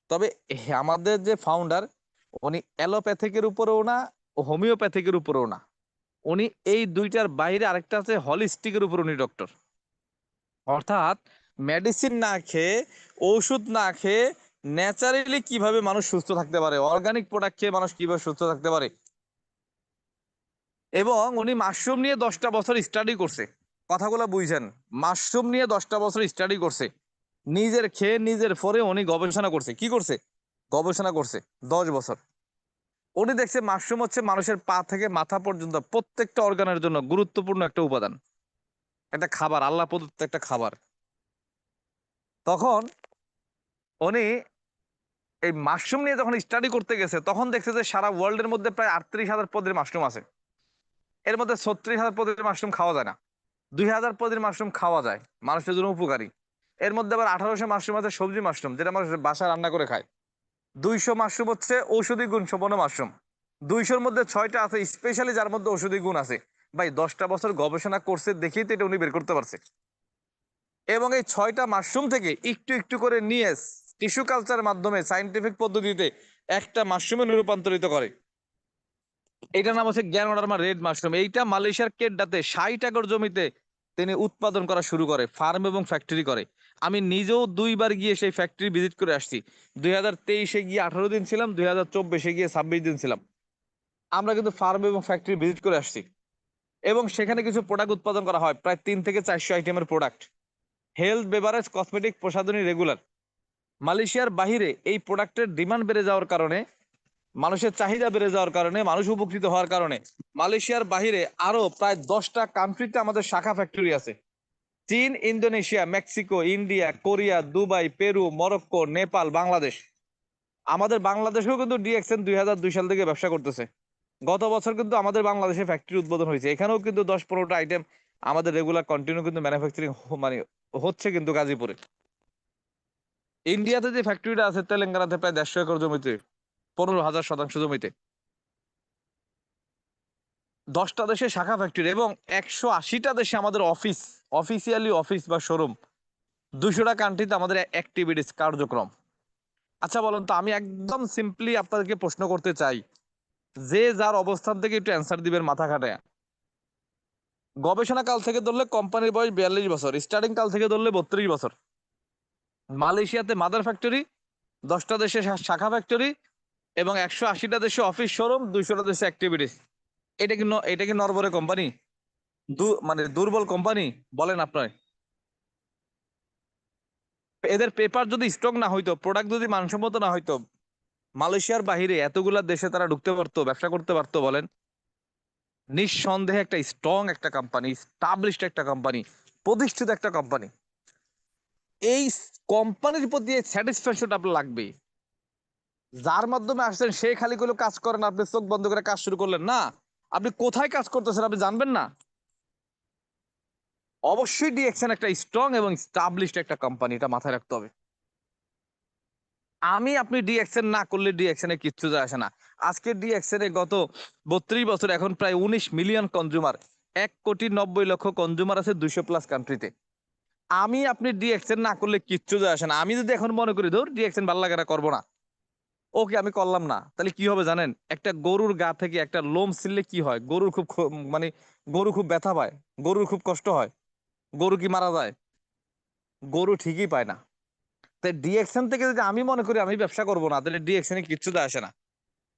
তবে আমাদের যে ফাউন্ডার, উনি অ্যালোপ্যাথিকের উপরেও না, হোমিওপ্যাথিকের উপরেও না, উনি এই দুইটার বাইরে আরেকটা আছে হলিস্টিকের উপর উনি ডক্টর। অর্থাৎ মেডিসিন না খেয়ে, ওষুধ না খেয়ে ন্যাচারালি কিভাবে মানুষ সুস্থ থাকতে পারে, অর্গানিক প্রোডাক্ট খেয়ে মানুষ কিভাবে সুস্থ থাকতে পারে। এবং উনি মাশরুম নিয়ে 10টা বছর স্টাডি করছে, কথাগুলো বুঝছেন? মাশরুম নিয়ে 10টা বছর স্টাডি করছে, নিজের খেয়ে নিজের পরে উনি গবেষণা করছে। কি করছে? গবেষণা করছে 10 বছর। উনি দেখছে মাশরুম হচ্ছে মানুষের পা থেকে মাথা পর্যন্ত প্রত্যেকটা অর্গানের জন্য গুরুত্বপূর্ণ একটা উপাদান, একটা খাবার, আল্লাহ প্রদত্ত একটা খাবার। তখন উনি এই মাশরুম নিয়ে যখন স্টাডি করতে গেছে, তখন দেখছে যে সারা ওয়ার্ল্ডের মধ্যে প্রায় 38,000 প্রজাতির মাশরুম আছে। এর মধ্যে 36,000 প্রজাতির মাশরুম খাওয়া যায় না, 2,000 প্রজাতির মাশরুম খাওয়া যায়, মানুষের জন্য উপকারী। এর মধ্যে আবার 1800 মাশরুম আছে সবজি মাশরুম, যেটা মানুষ বাসায় রান্না করে খায়। 200 মাশরুম হচ্ছে ঔষধি গুণ সম্পন্ন মাশরুম। 200-র মধ্যে 6টা আছে স্পেশালি, যার মধ্যে ঔষধি গুণ আছে। ভাই 10টা বছর গবেষণা করছে দেখেই তো এটা উনি বের করতে পারছে। এবং এই 6টা মাশরুম থেকে একটু একটু করে নিয়ে টিস্যু কালচারের মাধ্যমে সাইন্টিফিক পদ্ধতিতে একটা মাশরুমে রূপান্তরিত করে। এইটার নাম হচ্ছে গ্যানোডার্মা রেড মাশরুম। এইটা মালয়েশিয়ার কেডাতে 60 একর জমিতে তিনি উৎপাদন করা শুরু করে, ফার্ম এবং ফ্যাক্টরি করে। আমি নিজেও 2বার গিয়ে সেই ফ্যাক্টরি ভিজিট করে আসছি। 2023-এ গিয়ে 18 দিন ছিলাম, 2024-এ গিয়ে 26 দিন ছিলাম। আমরা কিন্তু ফার্ম এবং ফ্যাক্টরি ভিজিট করে আসছি। এবং সেখানে কিছু প্রোডাক্ট উৎপাদন করা হয়, প্রায় 3 থেকে 400 আইটেমের প্রোডাক্ট, হেলথ, বেভারেজ, কসমেটিক, প্রসাধনী, রেগুলার। মালয়েশিয়ার বাহিরে এই প্রোডাক্টের ডিমান্ড বেড়ে যাওয়ার কারণে, মানুষের চাহিদা বেড়ে যাওয়ার কারণে, মানুষ উপকৃত হওয়ার কারণে মালয়েশিয়ার বাহিরে আরো প্রায় 10টা কান্ট্রিতে আমাদের শাখা ফ্যাক্টরি আছে। চীন, Indonesia, Mexico, India, Korea, Dubai, Peru, Morocco, Nepal, Bangladesh. আমাদের বাংলাদেশেও কিন্তু ডিএক্সএন 2002 সাল থেকে ব্যবসা করতেছে। গত বছর কিন্তু আমাদের বাংলাদেশে ফ্যাক্টরি উদ্বোধন হয়েছে, এখানেও কিন্তু 10-15টা আইটেম আমাদের রেগুলার কন্টিনিউ কিন্তু ম্যানুফ্যাকচারিং মানে হচ্ছে কিন্তু গাজীপুরে। ইন্ডিয়াতে যে ফ্যাক্টরিটা আছে তেলেঙ্গানাতে প্রায় 150 একর জমিতে, 15,000 শতাংশ জমিতে, 10টা দেশে শাখা ফ্যাক্টরি এবং 180টা দেশে আমাদের অফিস, অফিসিয়ালি অফিস বা শোরুম, 200টা কান্ট্রিতে আমাদের অ্যাক্টিভিটিস, কার্যক্রম। আচ্ছা বলুন তো, আমি একদম সিম্পলি আপনাদেরকে প্রশ্ন করতে চাই, যে যার অবস্থান থেকে একটু অ্যান্সার দিবেন মাথা খাটায়। গবেষণা কাল থেকে ধরলে কোম্পানির বয়স 42 বছর, স্টার্টিং কাল থেকে ধরলে 32 বছর। মালয়েশিয়াতে মাদার ফ্যাক্টরি, 10টা দেশে শাখা ফ্যাক্টরি এবং 180টা দেশে অফিস, শোরুম, 200টা দেশে অ্যাক্টিভিটিস। এটা কি নরবরে কোম্পানি? মানে দুর্বল কোম্পানি বলেন আপনার? এদের পেপার যদি স্ট্রং না হইতো, প্রোডাক্ট যদি মানসম্মত না হইতো, মালয়েশিয়ার বাহিরে এতগুলা দেশে তারা ঢুকতে পারতো, ব্যবসা করতে পারতো বলেন? নিঃসন্দেহে একটা স্ট্রং একটা কোম্পানি, স্টাবলিশড একটা কোম্পানি, প্রতিষ্ঠিত একটা কোম্পানি। এই কোম্পানির প্রতি স্যাটিসফ্যাকশনটা আপনার লাগবে। যার মাধ্যমে আসছেন সে খালি করে কাজ করেন, আপনি চোখ বন্ধ করে কাজ শুরু করলেন না। আপনি কোথায় কাজ করতেছেন আপনি জানবেন না। অবশ্যই ডিএক্সএন একটা স্ট্রং এবং স্টাবলিশড একটা কোম্পানি, এটা মাথায় রাখতে হবে। আপনি ডিএক্সএন না করলে ডিএক্সএন এ কিচ্ছু যায় আসে না। আজকে ডিএক্সএন এ গত 32 বছর এখন প্রায় 19 মিলিয়ন কনজিউমার, 1,90,00,000 কনজিউমার আছে 200+ কান্ট্রিতে। আপনি ডিএক্সএন না করলে কিচ্ছু যায় আসে না। আমি যদি এখন মনে করি ধর ডিএক্সএন ভালো লাগে না, করবো না, ওকে আমি করলাম না, তাহলে কি হবে জানেন? একটা গরুর গা থেকে একটা লোম ছিঁড়লে কি হয়? গরুর খুব মানে গরু খুব ব্যথা পায়, গরুর খুব কষ্ট হয়, গরু কি মারা যায়? গরু ঠিকই পায় না। তাই ডিএক্সএন থেকে যদি আমি মনে করি আমি ব্যবসা করবো না, তাহলে ডিএক্সএন এ কিচ্ছু যায় আসে না।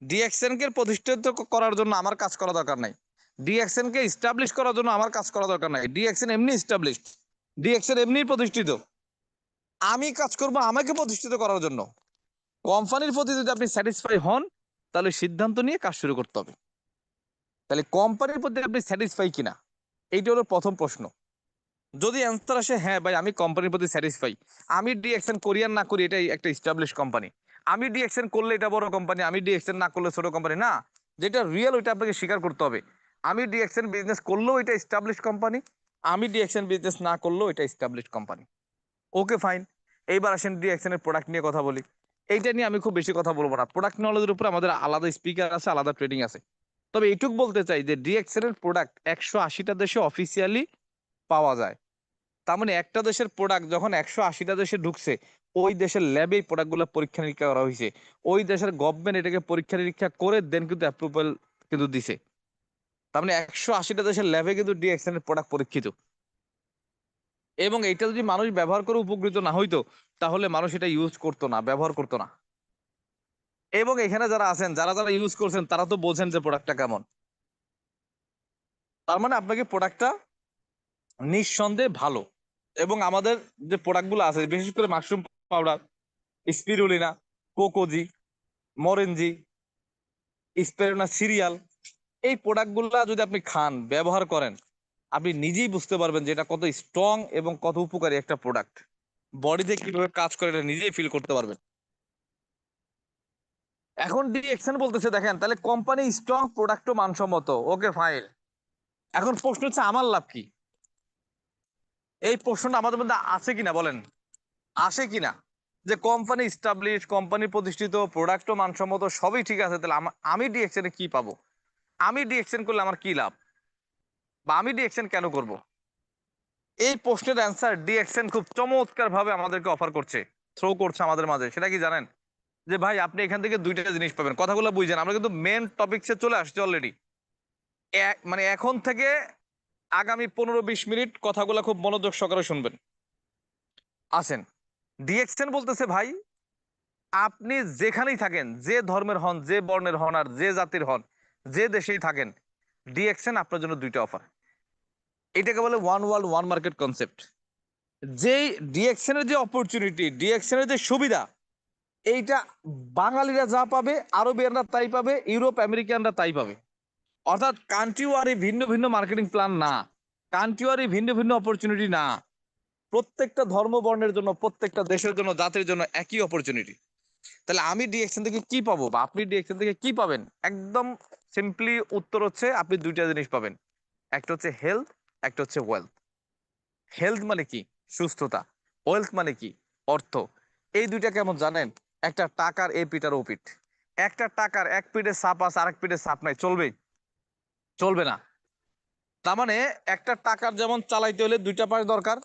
ডিএক্সএন কে প্রতিষ্ঠিত করার জন্য আমার কাজ করা দরকার নাই, ডিএক্সএন কে ইস্টাবলিশ করার জন্য আমার কাজ করা দরকার নাই। ডিএক্সএন এমনি ইস্টাবলিশ, ডিএক্সএন এমনি প্রতিষ্ঠিত। আমি কাজ করব আমাকে প্রতিষ্ঠিত করার জন্য। কোম্পানির প্রতি যদি আপনি স্যাটিসফাই হন, তাহলে সিদ্ধান্ত নিয়ে কাজ শুরু করতে হবে। তাহলে কোম্পানির প্রতি আপনি স্যাটিসফাই কিনা, এইটা হলো প্রথম প্রশ্ন। যদি অ্যান্সার আসে হ্যাঁ ভাই আমি কোম্পানির প্রতি স্যাটিসফাই, আমি ডিএক্সএন করিয়ার না করি এটাই একটা স্টাবলিশ কোম্পানি, আমি ডিএক্সএন করলে এটা বড় কোম্পানি, আমি ডিএক্সএন না করলে ছোট কোম্পানি না, যেটা রিয়েল ওইটা আপনাকে স্বীকার করতে হবে। আমি ডিএক্সএন বিজনেস করলেও এটা স্টাবলিশ কোম্পানি, আমি ডিএক্সএন বিজনেস না করলেও এটা স্টাবলিশ কোম্পানি। Okay fine. এইবার আসেন ডিএক্সএন এর প্রোডাক্ট নিয়ে কথা বলি। এইটা নিয়ে আমি খুব বেশি কথা বলবো না, প্রোডাক্ট নলেজের উপর আমাদের আলাদা স্পিকার আছে, আলাদা ট্রেডিং আছে। তবে এইটুক বলতে চাই যে ডিএক্সএন এর প্রোডাক্ট 180টা দেশে অফিসিয়ালি পাওয়া যায়। তার মানে একটা দেশের প্রোডাক্ট যখন 180টা দেশে ঢুকছে, ওই দেশের ল্যাবে এই প্রোডাক্টগুলো পরীক্ষা নিরীক্ষা করা হয়েছে, ওই দেশের গভর্নমেন্ট এটাকে পরীক্ষা নিরীক্ষা করে দেন কিন্তু অ্যাপ্রুভাল কিন্তু দিছে। তার মানে 180টা দেশের ল্যাবে কিন্তু ডিএক্সএন এর প্রোডাক্ট পরীক্ষিত। এবং এটা যদি মানুষ ব্যবহার করে উপকৃত না হইতো, তাহলে মানুষ এটা ইউজ করতো না, ব্যবহার করতো না। এবং এখানে যারা আছেন, যারা যারা ইউজ করছেন, তারা তো বোঝেন যে প্রোডাক্টটা কেমন। তার মানে আপনাকে প্রোডাক্টটা নিঃসন্দেহে ভালো। এবং আমাদের যে প্রোডাক্টগুলো আছে, বিশেষ করে মাশরুম পাউডার, স্পিরুলিনা, কোকোজি, মরেনজি, স্পেরুনা সিরিয়াল, এই প্রোডাক্টগুলো যদি আপনি খান, ব্যবহার করেন, আপনি নিজেই বুঝতে পারবেন যে এটা কত স্ট্রং এবং কত উপকারী একটা প্রোডাক্ট। বডিতে কিভাবে কাজ করে এটা নিজেই ফিল করতে পারবেন। এখন ডিএক্সএন বলতেছে দেখেন, তাহলে কোম্পানি স্ট্রং, প্রোডাক্টও মানসম্মত, ওকে ফাইন। এখন প্রশ্ন হচ্ছে আমার লাভ কি? এই প্রশ্নটা আমাদের মধ্যে আছে কিনা বলেন, আসে কিনা? যে কোম্পানি স্টাবলিশ, কোম্পানি প্রতিষ্ঠিত, প্রোডাক্টও মানসম্মত, সবই ঠিক আছে, তাহলে আমি ডিএক্সএন এ কি পাবো? আমি ডিএক্সএন করলে আমার কি লাভ, বা আমি ডিএক্সএন কেন করব? এই প্রশ্নের অ্যান্সার ডিএক্সএন খুব চমৎকার ভাবে আমাদেরকে অফার করছে, থ্রো করছে আমাদের মাঝে। সেটা কি জানেন? যে ভাই আপনি এখান থেকে দুইটা জিনিস পাবেন। কথাগুলো বুঝছেন? আমরা কিন্তু মেন টপিকসে চলে আসছি অলরেডি। মানে এখন থেকে আগামী 15-20 মিনিট কথাগুলো খুব মনোযোগ সহকারে শুনবেন। আসেন, ডিএক্সএন বলতেছে ভাই, আপনি যেখানেই থাকেন, যে ধর্মের হন, যে বর্ণের হন, আর যে জাতির হন, যে দেশেই থাকেন, ডিএক্সএন আপনার জন্য দুইটা অফার। এটাকে বলে one world one market concept. যেই ডিএক্সএন এর যে অপরচুনিটি, ডিএক্সএন এর যে সুবিধা, এইটা বাঙালিরা যা পাবে, আরবিয়ানরা তাই পাবে, ইউরোপ আমেরিকানরা তাই পাবে। অর্থাৎ কান্ট্রি ওয়ারি ভিন্ন ভিন্ন মার্কেটিং প্ল্যান না, কান্ট্রি ওয়ারি ভিন্ন ভিন্ন অপরচুনিটি না, প্রত্যেকটা ধর্ম বর্ণের জন্য, প্রত্যেকটা দেশের জন্য, জাতির জন্য একই অপরচুনিটি। তাহলে আমি ডিএক্সএন থেকে কি পাবো, বা আপনি ডিএক্সএন থেকে কি পাবেন? একদম সিম্পলি উত্তর হচ্ছে, আপনি দুইটা জিনিস পাবেন। একটা হচ্ছে হেলথ, একটা হচ্ছে ওয়েলথ। হেলথ মানে কি? সুস্থতা। ওয়েলথ মানে কি? অর্থ। এই দুইটা কেমন জানেন? একটা টাকার এ পিঠ আর ও পিঠ। একটা টাকার এক পিঠে সাপ আছে, আরেক পিঠে সাপ নাই, চলবে? চলবে না। তার মানে একটা টাকার যেমন চালাইতে হলে দুইটা পাশ দরকার,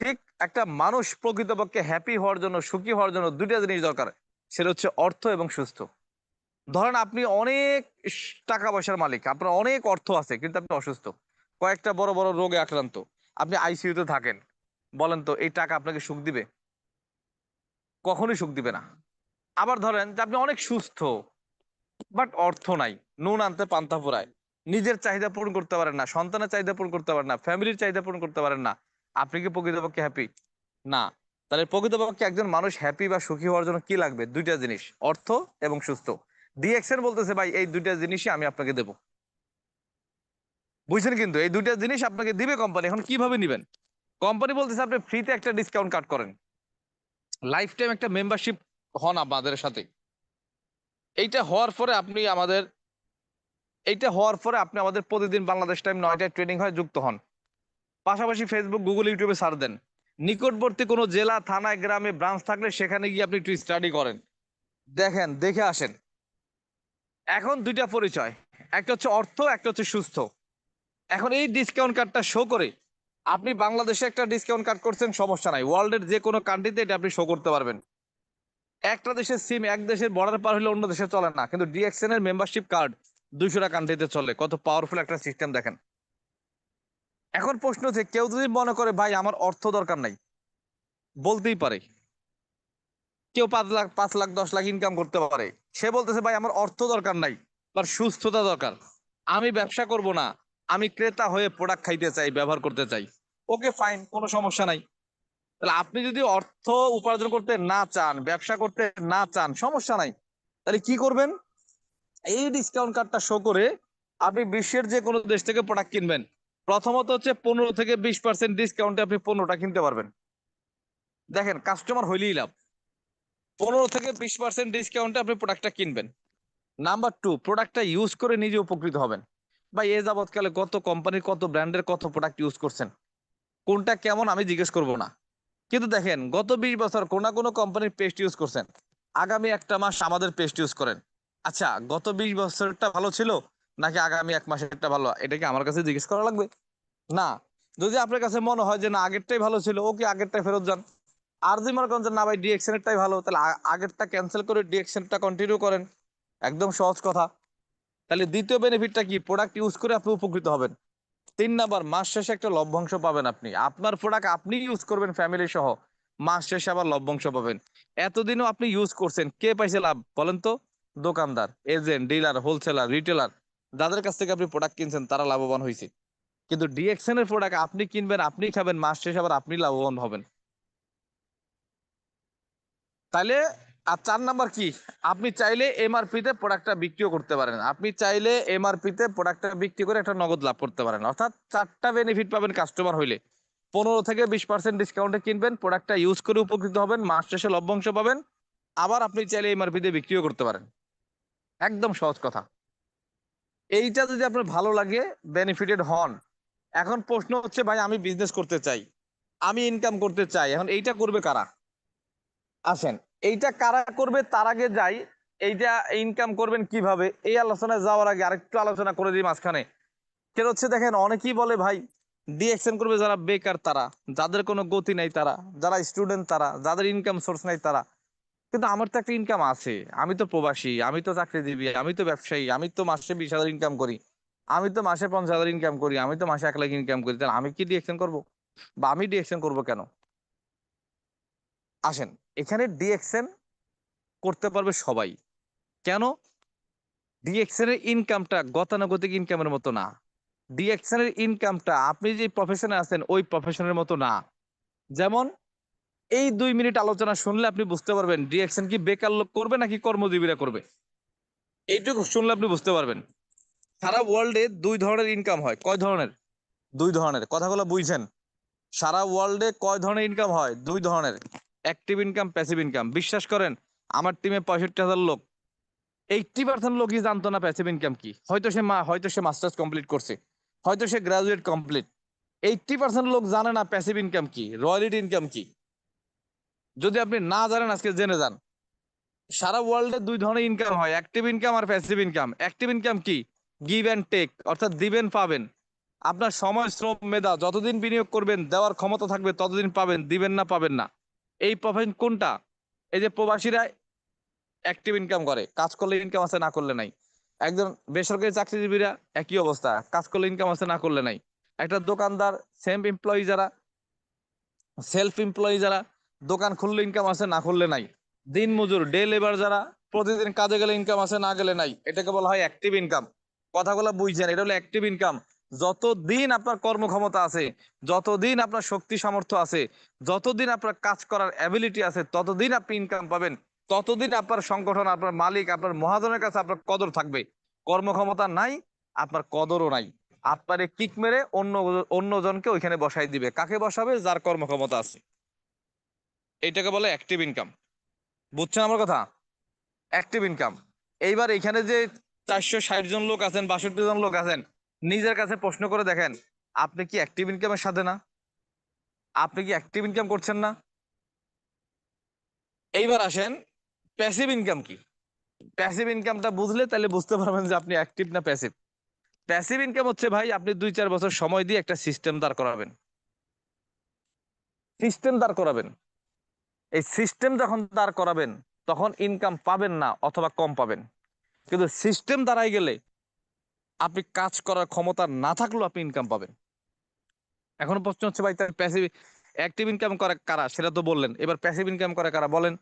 ঠিক একটা মানুষ প্রকৃতপক্ষে হ্যাপি হওয়ার জন্য, সুখী হওয়ার জন্য দুইটা জিনিস দরকার। সেটা হচ্ছে অর্থ এবং সুস্থ। ধরেন আপনি অনেক টাকা পয়সার মালিক, আপনার অনেক অর্থ আছে, কিন্তু আপনি অসুস্থ, কয়েকটা বড় বড় রোগে আক্রান্ত, আপনি আইসিইউতে থাকেন। বলেন তো এই টাকা আপনাকে সুখ দিবে? কখনোই সুখ দিবে না। আবার ধরেন যে আপনি অনেক সুস্থ, বাট অর্থ নাই, নুন আনতে পান্তা ফুরায়, নিজের চাহিদা পূরণ করতে পারেন না, সন্তানের চাহিদা পূরণ করতে পারেন না, ফ্যামিলির চাহিদা পূরণ করতে পারেন না, আপনি কি প্রকৃতপক্ষে হ্যাপি? না। তাহলে প্রকৃতপক্ষে একজন মানুষ হ্যাপি বা সুখী হওয়ার জন্য কি লাগবে? দুইটা জিনিস, অর্থ এবং সুস্থ। ডিএক্সএন বলতেছে ভাই এই দুইটা জিনিসই আমি আপনাকে দেবো। বুঝছেন? কিন্তু এই দুইটা জিনিস আপনাকে দিবে কোম্পানি। এখন কিভাবে নিবেন? কোম্পানি বলতেছে আপনি ফ্রিতে একটা ডিসকাউন্ট কাট করেন, লাইফ টাইম একটা মেম্বারশিপ হন আমাদের সাথে। এইটা হওয়ার পরে আপনি আমাদের এইটা হওয়ার পরে আপনি আমাদের প্রতিদিন বাংলাদেশ টাইম 9টায় ট্রেনিং হয় যুক্ত হন। পাশাপাশি ফেসবুক, গুগল, ইউটিউবে সার্চ দেন। নিকটবর্তী কোনো জেলা, থানায়, গ্রামে ব্রাঞ্চ থাকলে সেখানে গিয়ে আপনি একটু স্টাডি করেন, দেখেন, দেখে আসেন। এখন দুইটা পরিচয়, একটা হচ্ছে অর্থ, একটা হচ্ছে সুস্থ। এখন এই ডিসকাউন্ট কার্ডটা শো করে, আপনি বাংলাদেশে একটা ডিসকাউন্ট কার্ড করছেন, সমস্যা নাই, ওয়ার্ল্ডের যে কোনো কান্ট্রিতে এটা আপনি শো করতে পারবেন। একটা দেশের সিম এক দেশের বর্ডার পার হলে অন্য দেশে চলে না, কিন্তু ডিএক্সএন এর মেম্বারশিপ কার্ড 200টা কান্ট্রিতে চলে। কত পাওয়ারফুল একটা সিস্টেম দেখেন। এখন প্রশ্ন হচ্ছে, কেউ যদি মনে করে ভাই আমার অর্থ দরকার নাই, বলতেই পারে। কেউ 5 লাখ, 5 লাখ, 10 লাখ ইনকাম করতে পারে, সে বলতেছে ভাই আমার অর্থ দরকার নাই, তার সুস্থতা দরকার, আমি ব্যবসা করব না, আমি ক্রেতা হয়ে প্রোডাক্ট খাইতে চাই, ব্যবহার করতে চাই। ওকে ফাইন, কোনো সমস্যা নাই। তাহলে আপনি যদি অর্থ উপার্জন করতে না চান, ব্যবসা করতে না চান, সমস্যা নাই। তাহলে কি করবেন? এই ডিসকাউন্ট কার্ডটা শো করে আপনি বিশ্বের যে কোনো দেশ থেকে প্রোডাক্ট কিনবেন। প্রথমত হচ্ছে 15 থেকে 20% ডিসকাউন্টে আপনি 15টা কিনতে পারবেন। দেখেন, কাস্টমার হইলেই লাভ। 15 থেকে 20% ডিসকাউন্টে আপনি প্রোডাক্টটা কিনবেন। নাম্বার টু, প্রোডাক্টটা ইউজ করে নিজে উপকৃত হবেন। বা এ যাবৎকালে কত কোম্পানির, কত ব্র্যান্ডের কত প্রোডাক্ট ইউজ করছেন, কোনটা কেমন আমি জিজ্ঞেস করব না, কিন্তু দেখেন গত 20 বছর কোন না কোনো কোম্পানির পেস্ট ইউজ করছেন, আগামী একটা মাস আমাদের পেস্ট ইউজ করেন। আচ্ছা, গত 20 বছরটা ভালো ছিল নাকি আগামী এক মাসেরটা ভালো, এটা কি আমার কাছে জিজ্ঞেস করা লাগবে? না। যদি আপনার কাছে মনে হয় যে না আগেরটাই ভালো ছিল, ওকে আগেরটাই ফেরত যান। আর যদি মনে করেন যে না ভাই ডিএক্সএন এরটাই ভালো, তাহলে আগেরটা ক্যান্সেল করে ডিএক্সএনটা কন্টিনিউ করেন। একদম সহজ কথা। তাহলে দ্বিতীয় বেনিফিটটা কি? প্রোডাক্ট ইউজ করে আপনি উপকৃত হবেন। 3 নাম্বার, মাস শেষে একটা লভ্যাংশ পাবেন। আপনি আপনার প্রোডাক্ট আপনি ইউজ করবেন ফ্যামিলি সহ, মাস শেষে আবার লভ্যাংশ পাবেন। এতদিনও আপনি ইউজ করছেন, কে পাইছে লাভ বলেন তো? দোকানদার, এজেন্ট, ডিলার, হোলসেলার, রিটেলার, যাদের কাছ থেকে আপনি প্রোডাক্ট কিনছেন তারা লাভবান হয়েছে। কিন্তু ডিএক্সএন এর প্রোডাক্ট আপনি কিনবেন, আপনি খাবেন, মাস শেষে আবার আপনি লাভবান হবেন। তাইলে আর 4 নাম্বার কি, আপনি চাইলে এমআরপি তে প্রোডাক্টটা বিক্রিও করতে পারেন। আপনি চাইলে এমআরপি তে প্রোডাক্টটা বিক্রি করে একটা নগদ লাভ করতে পারেন। অর্থাৎ 4টা বেনিফিট পাবেন কাস্টমার হইলে। 15 থেকে 20% ডিসকাউন্টে কিনবেন, প্রোডাক্টটা ইউজ করে উপকৃত হবেন, মাস শেষে লভ্যাংশ পাবেন। আবার আপনি চাইলে এমআরপি তে বিক্রিও করতে পারেন। একদম সহজ কথা। এইটা যদি আপনার ভালো লাগে, বেনিফিটেড হন। এখন প্রশ্ন হচ্ছে ভাই আমি বিজনেস করতে চাই, আমি ইনকাম করতে চাই, এখন এইটা করবে কারা? আসেন, এইটা কারা করবে তার আগে যাই, এইটা ইনকাম করবেন কিভাবে এই আলোচনায় যাওয়ার আগে আরেকটু আলোচনা করে দিই মাঝখানে। সেটা হচ্ছে দেখেন, অনেকেই বলে ভাই ডিএক্সএন করবে যারা বেকার তারা, যাদের কোনো গতি নাই তারা, যারা স্টুডেন্ট তারা, যাদের ইনকাম সোর্স নাই তারা। কিন্তু আমার তো একটা ইনকাম আছে, আমি তো প্রবাসী, আমি তো চাকরিজীবী, আমি তো ব্যবসায়ী, আমি তো মাসে 20,000 ইনকাম করি, আমি তো মাসে 50,000 ইনকাম করি, আমি তো মাসে 1 লাখ ইনকাম করি, তাহলে আমি কি ডিএক্সএন করবো? বা আমি ডিএক্সএন করবো কেন? আসেন, এখানে ডিএক্সএন করতে পারবে সবাই। কেন? ডিএক্সএন এর ইনকামটা গতানুগতিক ইনকামের মতো না। ডিএক্সএন এর ইনকামটা আপনি যে প্রফেশনে আছেন ওই প্রফেশনের মতো না। যেমন এই 2 মিনিট আলোচনা শুনলে আপনি বুঝতে পারবেন ডিএক্সএন কি বেকার লোক করবে নাকি কর্মজীবীরা করবে। এইটুকু শুনলে আপনি বুঝতে পারবেন। সারা ওয়ার্ল্ডে 2 ধরনের ইনকাম হয়। কয় ধরনের? 2 ধরনের। কথাগুলো বুঝছেন? সারা ওয়ার্ল্ডে কয় ধরনের ইনকাম হয়? 2 ধরনের। Active income, passive income. বিশ্বাস করেন, আমার টিমে 65,000 লোক, 80% লোকই জানতো না প্যাসিভ ইনকাম কি। হয়তো সে মাস্টার্স কমপ্লিট করছে, হয়তো সে গ্রাজুয়েট কমপ্লিট। 80% লোক জানে না প্যাসিভ ইনকাম কি, রয়্যালিটি ইনকাম কি। যদি আপনি না জানেন আজকে জেনে যান। সারা ওয়ার্ল্ডে 2 ধরনের ইনকাম হয়, অ্যাক্টিভ ইনকাম আর প্যাসিভ ইনকাম। অ্যাক্টিভ ইনকাম কি? গিভ অ্যান্ড টেক, অর্থাৎ দিবেন পাবেন। আপনার সময়, শ্রম, মেধা যতদিন বিনিয়োগ করবেন, দেওয়ার ক্ষমতা থাকবে ততদিন পাবেন, দিবেন না পাবেন না। এই প্রফেশন কোনটা? এই যে প্রবাসীরা অ্যাক্টিভ ইনকাম করে, কাজ করলে ইনকাম আছে, না করলে নাই। একজন বেসরকারি চাকরিজীবীরা একই অবস্থা, কাজ করলে ইনকাম আছে, না করলে নাই। একটা দোকানদার, সেম এমপ্লয়ি যারা, সেলফ এমপ্লয়ি যারা, দোকান খুললে ইনকাম আছে, না খুললে নাই। দিন মজুর, ডে লেবার যারা, প্রতিদিন কাজে গেলে ইনকাম আছে, না গেলে নাই। এটাকে বলা হয় অ্যাক্টিভ ইনকাম। কথাগুলো বুঝছেন? এটা হলো অ্যাক্টিভ ইনকাম। যতদিন আপনার কর্মক্ষমতা আছে, যতদিন আপনার শক্তি সামর্থ্য আছে, যতদিন আপনার কাজ করার অ্যাবিলিটি আছে, ততদিন আপনি ইনকাম পাবেন। ততদিন আপনার সংগঠন, আপনার মালিক, আপনার মহাজনের কাছে আপনার কদর থাকবে। কর্মক্ষমতা নাই, আপনার কদরও নাই। আপনারে কিক মেরে অন্যজনকে ওইখানে বসাই দিবে। কাকে বসাবে? যার কর্মক্ষমতা আছে। এইটাকে বলে অ্যাক্টিভ ইনকাম। বুঝছেন আমার কথা? Active income. এইবার এখানে যে 460 জন লোক আছেন, 62 জন লোক আছেন, নিজের কাছে প্রশ্ন করে দেখেন, আপনি কি অ্যাক্টিভ ইনকামের সাথে না? আপনি কি অ্যাক্টিভ ইনকাম করছেন না? এইবার আসেন, প্যাসিভ ইনকাম কি? প্যাসিভ ইনকামটা বুঝলে তাহলে বুঝতে পারবেন যে আপনি অ্যাক্টিভ না প্যাসিভ। প্যাসিভ ইনকাম হচ্ছে ভাই, আপনি 2-4 বছর সময় দিয়ে একটা সিস্টেম দাঁড় করাবেন। সিস্টেম দাঁড় করাবেন। এই সিস্টেম যখন দাঁড় করাবেন, তখন ইনকাম পাবেন না অথবা কম পাবেন। কিন্তু সিস্টেম দাঁড়াই গেলে আপনি কাজ করার ক্ষমতা না থাকলেও আপনি ইনকাম পাবেন। এখন প্রশ্ন হচ্ছে ভাই, তার প্যাসিভ, অ্যাক্টিভ ইনকাম করে কারা সেটা তো বললেন, এবার প্যাসিভ ইনকাম করে কারা বলেন?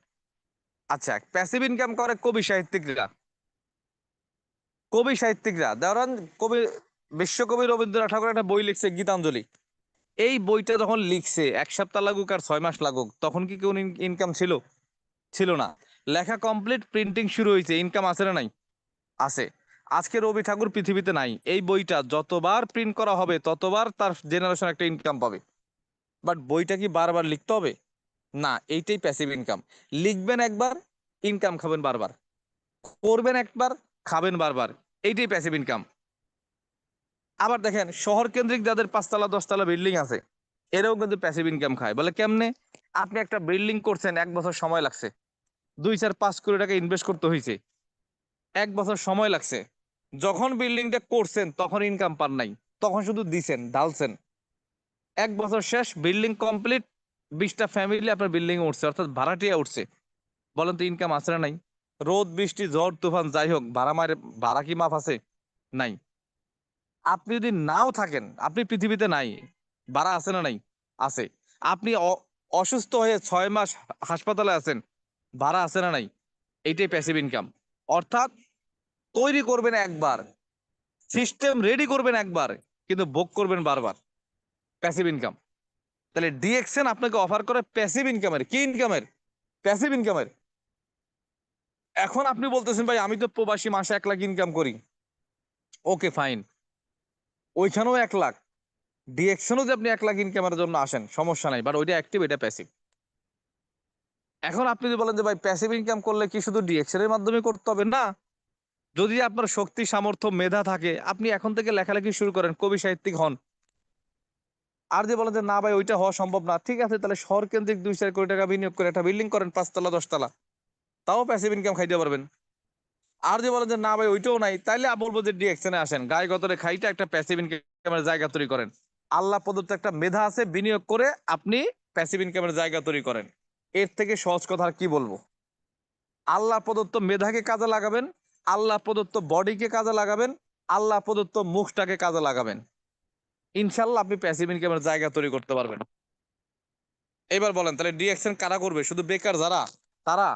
আচ্ছা, প্যাসিভ ইনকাম করে কবি সাহিত্যিকরা। কবি সাহিত্যিকরা ধরেন, কবি, বিশ্বকবি রবীন্দ্রনাথ ঠাকুর একটা বই লিখছে গীতাঞ্জলি। এই বইটা যখন লিখছে 1 সপ্তাহ লাগুক আর 6 মাস লাগুক, তখন কি কেউ ইনকাম ছিল? ছিল না। লেখা কমপ্লিট, প্রিন্টিং শুরু হয়েছে, ইনকাম আছে না নাই? আছে। আজকে রবি ঠাকুর পৃথিবীতে নাই, এই বইটা যতবার প্রিন্ট করা হবে ততবার তার জেনারেশন একটা ইনকাম পাবে। বাট বইটা কি বারবার লিখতে হবে? না। এইটাই প্যাসিভ ইনকাম। লিখবেন একবার, ইনকাম খাবেন বারবার। করবেন একবার, খাবেন বারবার। এইটাই প্যাসিভ ইনকাম। আবার দেখেন, শহর কেন্দ্রিক যাদের 5 তলা 10 তলা বিল্ডিং আছে, এরাও কিন্তু প্যাসিভ ইনকাম খায়। বলে কেমনে? আপনি একটা বিল্ডিং করছেন, 1 বছর সময় লাগছে, 2 4 5 কোটি টাকা ইনভেস্ট করতে হয়েছে, 1 বছর সময় লাগছে। যখন বিল্ডিংটা করছেন তখন ইনকাম পান নাই, তখন শুধু দিছেন, ঢালছেন। 1 বছর শেষ, বিল্ডিং কমপ্লিট, 20টা ফ্যামিলি আপনার বিল্ডিং উঠছে, অর্থাৎ ভাড়াটিয়া উঠছে। বলেন তো ইনকাম আছে না নাই? রোদ বৃষ্টি ঝড় তুফান যাই হোক, ভাড়া কি মাফ আছে? নাই। আপনি যদি নাও থাকেন, আপনি পৃথিবীতে নাই, ভাড়া আছে না নাই? আছে। আপনি অসুস্থ হয়ে 6 মাস হাসপাতালে আছেন, ভাড়া আছে না নাই? এইটাই প্যাসিভ ইনকাম। অর্থাৎ তৈরি করবেন একবার, সিস্টেম রেডি করবেন একবার, কিন্তু ভোগ করবেন বারবার, প্যাসিভ ইনকাম। তাহলে ডিএক্সএন আপনাকে অফার করে প্যাসিভ ইনকামের, কি ইনকামের? প্যাসিভ ইনকামের। এখন আপনি বলতেছেন ভাই আমি তো প্রবাসী, মাসে 1 লাখ ইনকাম করি। ওকে ফাইন, ওইখানেও 1 লাখ, ডিএক্সএনও যে আপনি 1 লাখ ইনকামের জন্য আসেন সমস্যা নাই, বাট ওইটা অ্যাক্টিভ, এটা প্যাসিভ। এখন আপনি যদি বলেন যে ভাই প্যাসিভ ইনকাম করলে কি শুধু ডিএক্সএন এর মাধ্যমে করতে হবে? না, যদি আপনার শক্তি, সামর্থ্য, মেধা থাকে, আপনি এখন থেকে লেখালেখি শুরু করেন, কবি সাহিত্যিক হন। আর যে বলেন যে না ভাই ওইটা হওয়া সম্ভব না, ঠিক আছে, তাহলে শহর কেন্দ্রিক 2-4 কোটি টাকা বিনিয়োগ করে একটা বিল্ডিং করেন 5 তলা 10 তলা, তাও প্যাসিভ ইনকাম খাইতে পারবেন। আর যে বলেন যে না ভাই ওইটাও নাই, তাইলে বলবো যে ডিএক্সএনে আসেন, গায়ে গতরে খাইটা একটা প্যাসিভ ইনকামের জায়গা তৈরি করেন। আল্লাহ প্রদত্ত একটা মেধা আছে, বিনিয়োগ করে আপনি প্যাসিভ ইনকামের জায়গা তৈরি করেন। এর থেকে সহজ কথা আর কি বলবো? আল্লাহ প্রদত্ত মেধাকে কাজে লাগাবেন, আল্লাহ প্রদত্ত বডিকে কাজে লাগাবেন, আল্লাহ প্রদত্ত মুখটাকে কাজে লাগাবেন, ইনশাল্লাহ আপনি প্যাসিভ ইনকামের জায়গা তৈরি করতে পারবেন। এবার বলেন তাহলে ডিএক্সএন কারা করবে? শুধু বেকার যারা, তারা?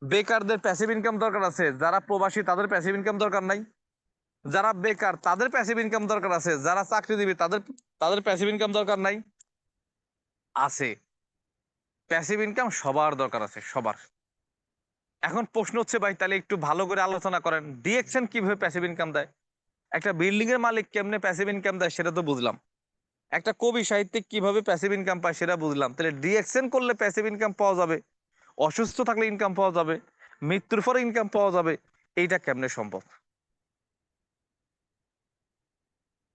বেকারদের প্যাসিভ ইনকাম দরকার আছে, যারা প্রবাসী তাদের প্যাসিভ ইনকাম দরকার নাই। যারা বেকার তাদের প্যাসিভ ইনকাম দরকার আছে, যারা চাকরিজীবী তাদের তাদের প্যাসিভ ইনকাম দরকার নাই? আছে। প্যাসিভ ইনকাম সবার দরকার আছে, সবার। এখন প্রশ্ন হচ্ছে ভাই তাহলে একটু ভালো করে আলোচনা করেন, ডিএক্সএন কিভাবে প্যাসিভ ইনকাম দেয়? একটা বিল্ডিং এর মালিক কেমনে প্যাসিভ ইনকাম দেয় সেটা তো বুঝলাম, একটা কবি সাহিত্যিক কিভাবে প্যাসিভ ইনকাম পায় সেটা বুঝলাম। তাহলে ডিএক্সএন করলে প্যাসিভ ইনকাম পাওয়া যাবে, অসুস্থ থাকলে ইনকাম পাওয়া যাবে, মৃত্যুর পরে ইনকাম পাওয়া যাবে, এইটা কেমনে সম্ভব?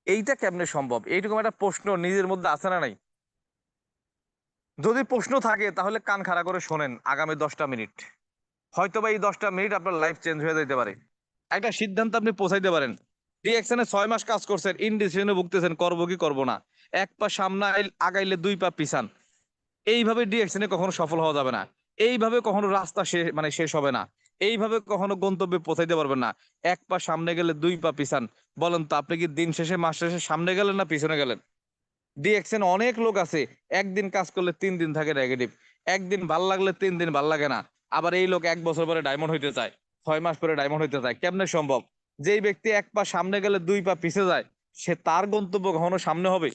এইটা কেমনে সম্ভব? এইরকম একটা প্রশ্ন নিজের মধ্যে আছে না নাই? যদি প্রশ্ন থাকে তাহলে কান খাড়া করে শোনেন আগামী 10টা মিনিট, হয়তো বা এই 10টা মিনিট আপনার লাইফ চেঞ্জ হয়ে যেতে পারে। একটা সিদ্ধান্ত আপনি পৌঁছাইতে পারেন। ডিএক্সএনে 6 মাস কাজ করছেন, ইনডিসিশনে ভুগতেছেন, করবো কি করবো না, 1 পা সামনে আগাইলে 2 পা পিছান, এইভাবে ডিএক্সএনে কখনো সফল হওয়া যাবে না। এইভাবে কখনো রাস্তা শেষ মানে শেষ হবে না। এইভাবে কখনো গন্তব্যে পৌঁছাইতে পারবেন না। 1 পা সামনে গেলে 2 পা পিছান। বলেন তো আপনি কি দিন শেষে, মাস শেষে সামনে গেলেন না পিছনে গেলেন? ডিএক্সএন অনেক লোক আছে, একদিন কাজ করলে 3 দিন থাকে নেগেটিভ, একদিন ভাল লাগলে 3 দিন ভাল লাগে না। আবার এই লোক 1 বছর পরে ডায়মন্ড হইতে চায়, 6 মাস পরে ডায়মন্ড হইতে চায়, কেমনে সম্ভব? যেই ব্যক্তি 1 পা সামনে গেলে 2 পা পিছে যায়, সে তার গন্তব্য কখনো সামনে হবে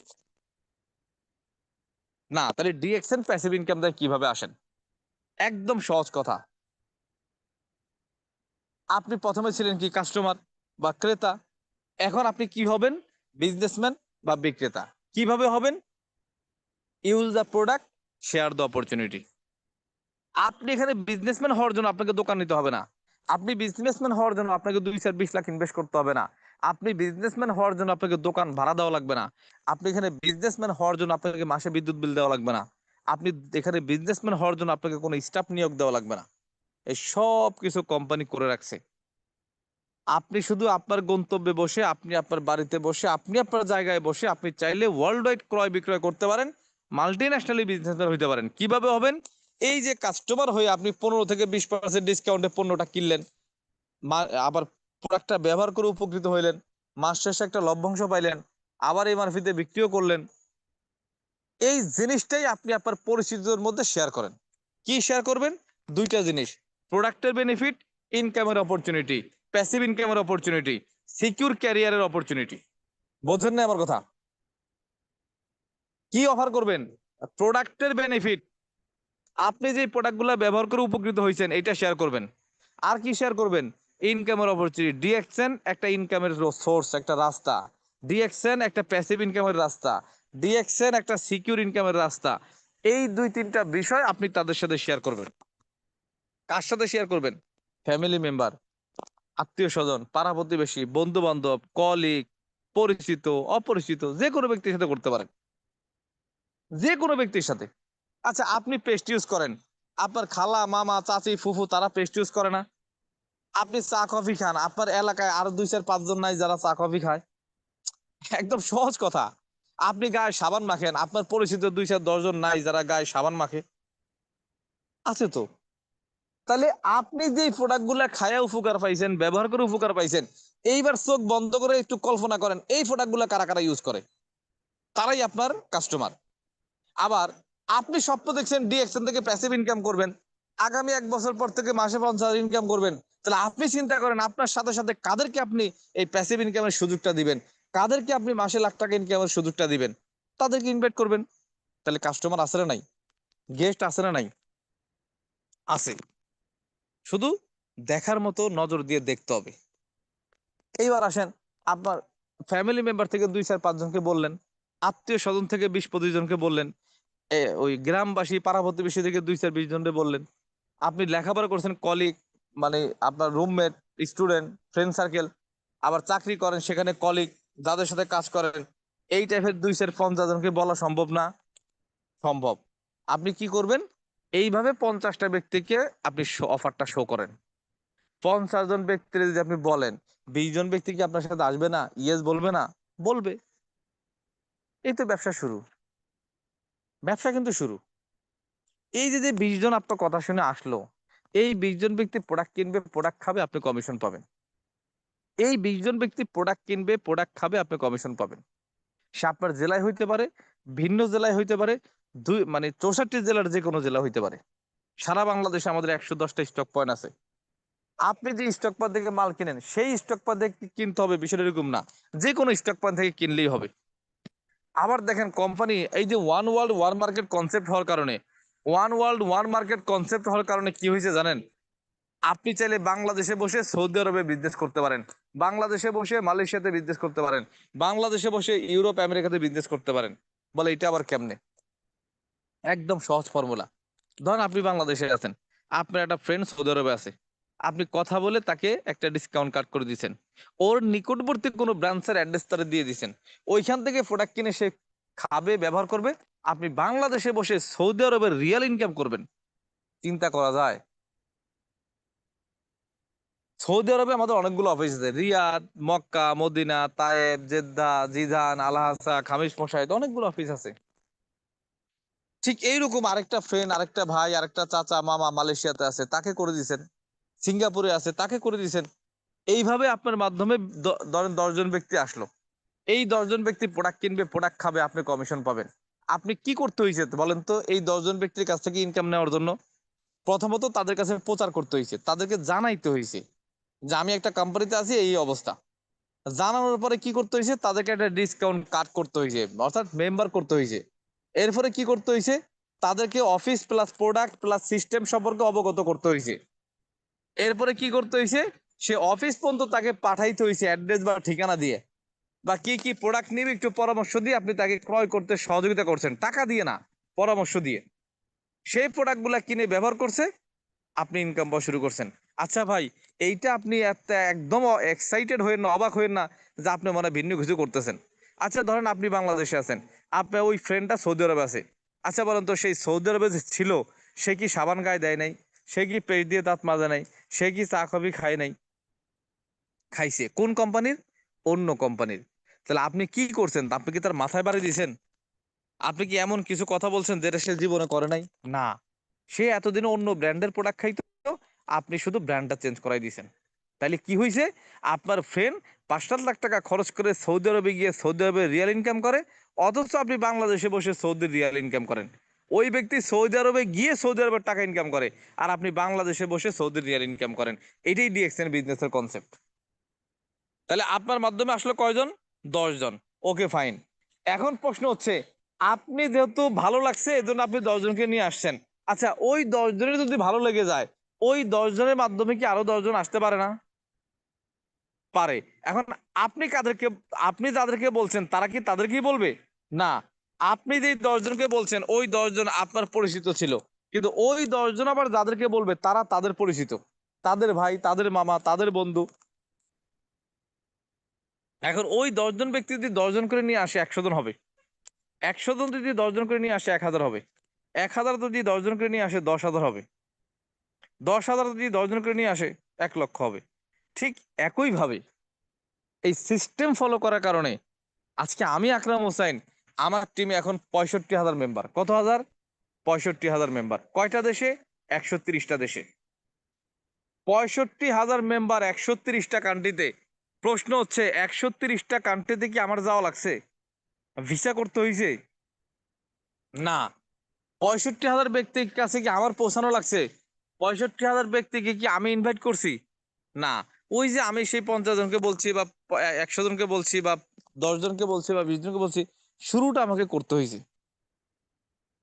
না। তাহলে ডিএক্সএন প্যাসিভ ইনকাম দেয় কিভাবে আসেন? একদম সহজ কথা। আপনি প্রথমে ছিলেন কি কাস্টমার বা ক্রেতা, এখন আপনি কি হবেন? বিজনেসম্যান বা বিক্রেতা। কিভাবে হবেন? Use the product, share the opportunity. আপনি এখানে বিজনেসম্যান হওয়ার জন্য আপনাকে দোকান নিতে হবে না। আপনি বিজনেসম্যান হওয়ার জন্য আপনাকে 2-4-20 লাখ ইনভেস্ট করতে হবে না। আপনি বিজনেসম্যান হওয়ার জন্য আপনাকে দোকান ভাড়া দেওয়া লাগবে না। আপনি এখানে বিজনেসম্যান হওয়ার জন্য আপনাকে মাসে বিদ্যুৎ বিল দেওয়া লাগবে না। আপনি এখানে বিজনেসম্যান হওয়ার জন্য আপনাকে কোনো স্টাফ নিয়োগ দেওয়া লাগবে না। এই সব কিছু কোম্পানি করে রাখছে। আপনি শুধু আপনার গন্তব্যে বসে, আপনি আপনার বাড়িতে বসে, আপনি আপনার জায়গায় বসে, আপনি চাইলে ওয়ার্ল্ড ওয়াইড ক্রয় বিক্রয় করতে পারেন, মাল্টি ন্যাশনালি বিজনেসম্যান হইতে পারেন। কিভাবে হবেন? এই যে কাস্টমার হয়ে আপনি 15 থেকে 20% ডিসকাউন্টে পণ্যটা কিনলেন, আবার প্রোডাক্টটা ব্যবহার করে উপকৃত হইলেন, মাস শেষে একটা লভ্যাংশ পাইলেন, আবার এমআরপিতে বিক্রিও করলেন। এই জিনিসটাই আপনি আপনার পরিচিতদের মধ্যে শেয়ার করেন। কি শেয়ার করবেন? 2টা জিনিস: প্রোডাক্টের বেনিফিট, ইনকামের অপরচুনিটি, প্যাসিভ ইনকামের অপরচুনিটি, সিকিউর ক্যারিয়ারের অপরচুনিটি। বোঝেন না আমার কথা? কি অফার করবেন? প্রোডাক্টের বেনিফিট, আপনি যে প্রোডাক্টগুলো ব্যবহার করে উপকৃত হয়েছেন এটা শেয়ার করবেন। আর কি শেয়ার করবেন? ইনকামের অপরচুনিটি। ডিএক্সএন একটা ইনকামের সোর্স, একটা রাস্তা। ডিএক্সএন একটা প্যাসিভ ইনকামের রাস্তা। ডিএক্সএন একটা সিকিউর ইনকামের রাস্তা। এই 2-3টা বিষয় আপনি তাদের সাথে শেয়ার করবেন। কার সাথে শেয়ার করবেন? ফ্যামিলি মেম্বার, আত্মীয় স্বজন, পাড়া প্রতিবেশী, বন্ধু বান্ধব, কলিগ, পরিচিত, অপরিচিত, যে কোনো ব্যক্তির সাথে করতে পারেন, যে কোনো ব্যক্তির সাথে। আচ্ছা, আপনি পেস্ট ইউজ করেন, আপনার খালা, মামা, চাচি, ফুফু তারা পেস্ট ইউজ করে না? আপনি চা কফি খান, আপনার এলাকায় আরো 2-4-5 জন নাই যারা চা কফি খায়? একদম সহজ কথা। আপনি গায়ে সাবান মাখেন, আপনার পরিচিত 2-4-10 জন নাই যারা গায়ে সাবান মাখে? আছে তো। তাহলে আপনি যে প্রোডাক্ট গুলা খায়া উপকার পাইছেন, ব্যবহার করে উপকার পাইছেন, এইবার চোখ বন্ধ করে একটু কল্পনা করেন এই প্রোডাক্ট গুলা কারা কারা ইউজ করে, তারাই আপনার কাস্টমার। আবার আপনি স্বপ্ন দেখছেন ডিএক্সএন থেকে প্যাসিভ ইনকাম করবেন, আগামী 1 বছর পর থেকে মাসে 50,000 ইনকাম করবেন। তাহলে আপনি চিন্তা করেন আপনার সাথে সাথে কাদেরকে আপনি এই প্যাসিভ ইনকামের সুযোগটা দিবেন। কাদেরকে আপনি মাসে লাখ টাকা ইনকামের সুযোগটা দিবেন? তাদেরকে ইনভাইট করবেন। তাহলে কাস্টমার আসে না নাই? গেস্ট আসে না নাই? আছে। শুধু দেখার মতো নজর দিয়ে দেখতে হবে। এইবার আসেন, আপনার ফ্যামিলি মেম্বার থেকে 2 4 5 জনকে বললেন, আত্মীয় স্বজন থেকে 20 25 জনকে বললেন, ওই গ্রামবাসী পাড়া প্রতিবেশী থেকে 2 4 20 জনকে বললেন। আপনি লেখাপড়া করছেন, কলিগ মানে আপনার রুমমেট, স্টুডেন্ট, ফ্রেন্ড সার্কেল, আবার চাকরি করেন সেখানে কলিগ, যাদের সাথে কাজ করেন, এই টাইপের 2 4 50 জনকে বলা সম্ভব না? সম্ভব। আপনি কি করবেন? এইভাবে 50টা ব্যক্তিকে আপনি অফারটা শো করেন। 50 জন ব্যক্তির যদি আপনি বলেন, 20 জন ব্যক্তি কি আপনার সাথে আসবে না? ইয়েস বলবে না? বলবে। এই তো ব্যবসা শুরু। ব্যবসা কিন্তু শুরু। এই যে 20 জন আপনার কথা শুনে আসলো, এই 20 জন ব্যক্তি প্রোডাক্ট কিনবে, প্রোডাক্ট খাবে, আপনি কমিশন পাবেন। এই 20 জন ব্যক্তি প্রোডাক্ট কিনবে, প্রোডাক্ট খাবে, আপনি কমিশন পাবেন। সে আপনার জেলায় হইতে পারে, ভিন্ন জেলায় হইতে পারে, মানে 64 জেলার যে কোনো জেলা হইতে পারে। সারা বাংলাদেশে আমাদের 110টা স্টক পয়েন্ট আছে। আপনি যে স্টক পয়েন্ট থেকে মাল কিনেন, সেই স্টক পয়েন্ট থেকে কিনতে হবে বিষয়টা এরকম না, যে কোনো স্টক পয়েন্ট থেকে কিনলেই হবে। আবার দেখেন, কোম্পানি এই যে one world one market concept হওয়ার কারণে, one world one market concept হওয়ার কারণে কি হয়েছে জানেন? আপনি চাইলে বাংলাদেশে বসে সৌদি আরবে বিজনেস করতে পারেন, বাংলাদেশে বসে মালয়েশিয়াতে বিজনেস করতে পারেন, বাংলাদেশে বসে ইউরোপ আমেরিকাতে বিজনেস করতে পারেন। বলে এটা আবার কেমনে? একদম সহজ ফর্মুলা। ধরেন আপনি বাংলাদেশে আছেন, আপনার একটা ফ্রেন্ড সৌদি আরবে আছে, আপনি কথা বলে তাকে একটা ডিসকাউন্ট কার্ড করে দিয়েছেন, ওর নিকটবর্তী কোনো ব্রাঞ্চের অ্যাড্রেস তারা দিয়ে দিয়েছেন, ওইখান থেকে প্রোডাক্ট কিনে সে খাবে, ব্যবহার করবে। আপনি বাংলাদেশে বসে সৌদি আরবের রিয়াল ইনকাম করবেন। চিন্তা করা যায়? সৌদি আরবে আমাদের অনেকগুলো অফিস আছে, Riyadh, Mecca, Medina, Taif, Jeddah, Jizan, Al Hasa, Khamis Mashahid, অনেকগুলো অফিস আছে। ঠিক এইরকম আরেকটা ফ্রেন্ড, আরেকটা ভাই, আরেকটা চাচা, মামা মালয়েশিয়াতে আছে, তাকে করে দিয়েছেন। সিঙ্গাপুরে আছে, তাকে করে দিয়েছেন। এইভাবে আপনার মাধ্যমে ধরেন 10 জন ব্যক্তি আসলো, এই 10 জন ব্যক্তি প্রোডাক্ট কিনবে, প্রোডাক্ট খাবে, আপনি কমিশন পাবেন। আপনি কি করতে হয়েছে বলেন তো এই 10 জন ব্যক্তির কাছ থেকে ইনকাম নেওয়ার জন্য? প্রথমত তাদের কাছে প্রচার করতে হয়েছে, তাদেরকে জানাইতে হয়েছে যে আমি একটা কোম্পানিতে আছি, এই অবস্থা। জানানোর পরে কি করতে হয়েছে? তাদেরকে একটা ডিসকাউন্ট কাট করতে হয়েছে, অর্থাৎ মেম্বার করতে হয়েছে। এরপরে কি করতে হয়েছে? তাদেরকে office plus product plus system সম্পর্কে অবগত করতে হয়েছে। এরপরে কি করতে হয়েছে? সে অফিস পর্যন্ত তাকে পাঠাইতে হয়েছে অ্যাড্রেস বা ঠিকানা দিয়ে, বা কি কি প্রোডাক্ট নিবে একটু পরামর্শ দিয়ে আপনি তাকে ক্রয় করতে সহযোগিতা করছেন, টাকা দিয়ে না, পরামর্শ দিয়ে। সেই প্রোডাক্ট গুলা কিনে ব্যবহার করছে, আপনি ইনকাম পাওয়া শুরু করছেন। আচ্ছা ভাই, এইটা আপনি একদম এক্সাইটেড হয়ে না, অবাক হয়ে না যে আপনি মনে হয় ভিন্ন কিছু করতেছেন। আচ্ছা ধরেন আপনি বাংলাদেশে আছেন, আপনার ওই ফ্রেন্ডটা সৌদি আরবে আছে। আচ্ছা বলেন তো, সেই সৌদি আরবে যে ছিল, সে কি সাবান গায়ে দেয় নাই? সে কি পেস্ট দিয়ে দাঁত মাজা নাই? সে কি চা কফি খায় নাই? খাইছে। কোন কোম্পানির? অন্য কোম্পানির। তাহলে আপনি কি করছেন? আপনি কি তার মাথায় বাড়ি দিয়েছেন? আপনি কি এমন কিছু কথা বলছেন যেটা সে জীবনে করে নাই? না। সে এতদিনে অন্য ব্র্যান্ডের প্রোডাক্ট খাইতো, আপনি শুধু ব্র্যান্ডটা চেঞ্জ করাই দিয়েছেন। তাইলে কি হয়েছে? আপনার ফ্রেন্ড 5-7 লাখ টাকা খরচ করে সৌদি আরবে গিয়ে সৌদি আরবে রিয়াল ইনকাম করে, অথচ আপনি বাংলাদেশে বসে সৌদির রিয়াল ইনকাম করেন। ওই ব্যক্তি সৌদি আরবে গিয়ে সৌদি আরবের টাকা ইনকাম করে, আর আপনি বাংলাদেশে বসে সৌদির রিয়াল ইনকাম করেন। এটাই ডিএক্সএন বিজনেসের কনসেপ্ট। তাহলে আপনার মাধ্যমে আসলে কয়জন? 10 জন। Okay fine. এখন প্রশ্ন হচ্ছে, আপনি যেহেতু ভালো লাগছে এজন্য আপনি 10 জনকে নিয়ে আসছেন। আচ্ছা, ওই 10 জনের যদি ভালো লেগে যায়, ওই 10 জনের মাধ্যমে কি আরো 10 জন আসতে পারে না? পারে। এখন আপনি কাদেরকে, আপনি যাদেরকে বলছেন তারা কি তাদেরকেই বলবে? না। আপনি যে 10 জনকে বলছেন, ওই 10 জন আপনার পরিচিত ছিল, কিন্তু ওই 10 জন আবার যাদেরকে বলবে তারা তাদের পরিচিত, তাদের ভাই, তাদের মামা, তাদের বন্ধু। এখন ওই 10 জন ব্যক্তি যদি 10 জন করে নিয়ে আসে, 100 জন হবে। 100 জন যদি 10 জন করে নিয়ে আসে, 1000 হবে। 1000 যদি 10 জন করে নিয়ে আসে, 10,000 হবে। 10,000 যদি 10 জন করে নিয়ে আসে, 1,00,000 হবে। ঠিক একইভাবে এই সিস্টেম ফলো করার কারণে আজকে আমি আকরাম হোসাইন, আমার টিমে এখন 65,000 মেম্বার। কত হাজার? 65,000 মেম্বার। কয়টা দেশে? 130টা দেশে। 65,000 মেম্বার 130টা কান্ট্রিতে। প্রশ্ন হচ্ছে, 130টা কান্ট্রিতে কি আমার যাওয়া লাগছে? ভিসা করতে হয়েছে? না। 65,000 ব্যক্তির কাছে কি আমার পৌঁছানো লাগছে? 65,000 ব্যক্তিকে কি আমি ইনভাইট করছি? না। ওই যে আমি সেই 50 জনকে বলছি বা 100 জনকে বলছি বা 10 জনকে বলছি বা 20 জনকে বলছি, শুরুটা আমাকে করতে হয়েছে।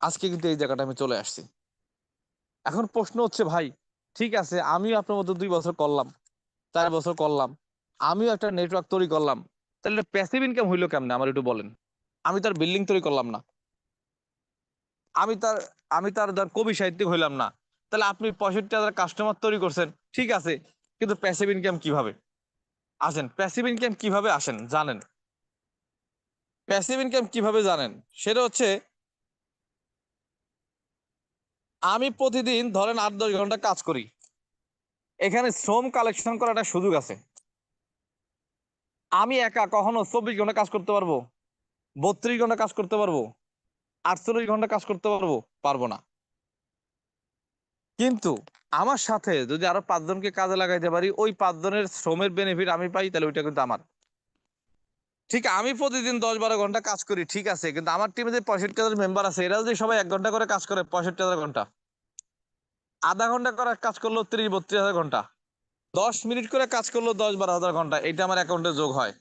আজকে কিন্তু এই জায়গাটা আমি চলে আসছি। এখন প্রশ্ন হচ্ছে ভাই, ঠিক আছে আমিও আপনার মতো 2 বছর করলাম, 4 বছর করলাম, আমিও একটা নেটওয়ার্ক তৈরি করলাম, তাহলে প্যাসিভ ইনকাম হইলো কেমনে আমার একটু বলেন। আমি তার বিল্ডিং তৈরি করলাম না, আমি তার আমি তার ধর কবি সাহিত্যিক হইলাম না, তাহলে আপনি 65,000 কাস্টমার তৈরি করছেন, ঠিক আছে, কিন্তু প্যাসিভ ইনকাম কিভাবে আসেন? প্যাসিভ ইনকাম কিভাবে আসেন জানেন? প্যাসিভ ইনকাম কিভাবে জানেন? সেটা হচ্ছে, আমি প্রতিদিন ধরেন 8-10 ঘন্টা কাজ করি, এখানে শ্রম কালেকশন করার একটা সুযোগ আছে। আমি একা কখনো 24 ঘন্টা কাজ করতে পারবো? 32 ঘন্টা কাজ করতে পারবো? 48 ঘন্টা কাজ করতে পারবো? পারবো না। কিন্তু আমার সাথে যদি আরো 5 জনকে কাজে লাগাইতে পারি, ওই 5 জনের শ্রমের বেনিফিট আমি পাই, তাহলে ওইটা কিন্তু আমার। ঠিক আমি প্রতিদিন 10-12 ঘন্টা কাজ করি, ঠিক আছে, কিন্তু আমার টিমে যে 65,000 মেম্বার আছে, এরা যদি সবাই 1 ঘন্টা করে কাজ করে 65,000 ঘন্টা, আধা ঘন্টা করে কাজ করলো 30-32 হাজার ঘন্টা, 10 মিনিট করে কাজ করলো 10-12 হাজার ঘন্টা, এটা আমার অ্যাকাউন্টে যোগ হয়।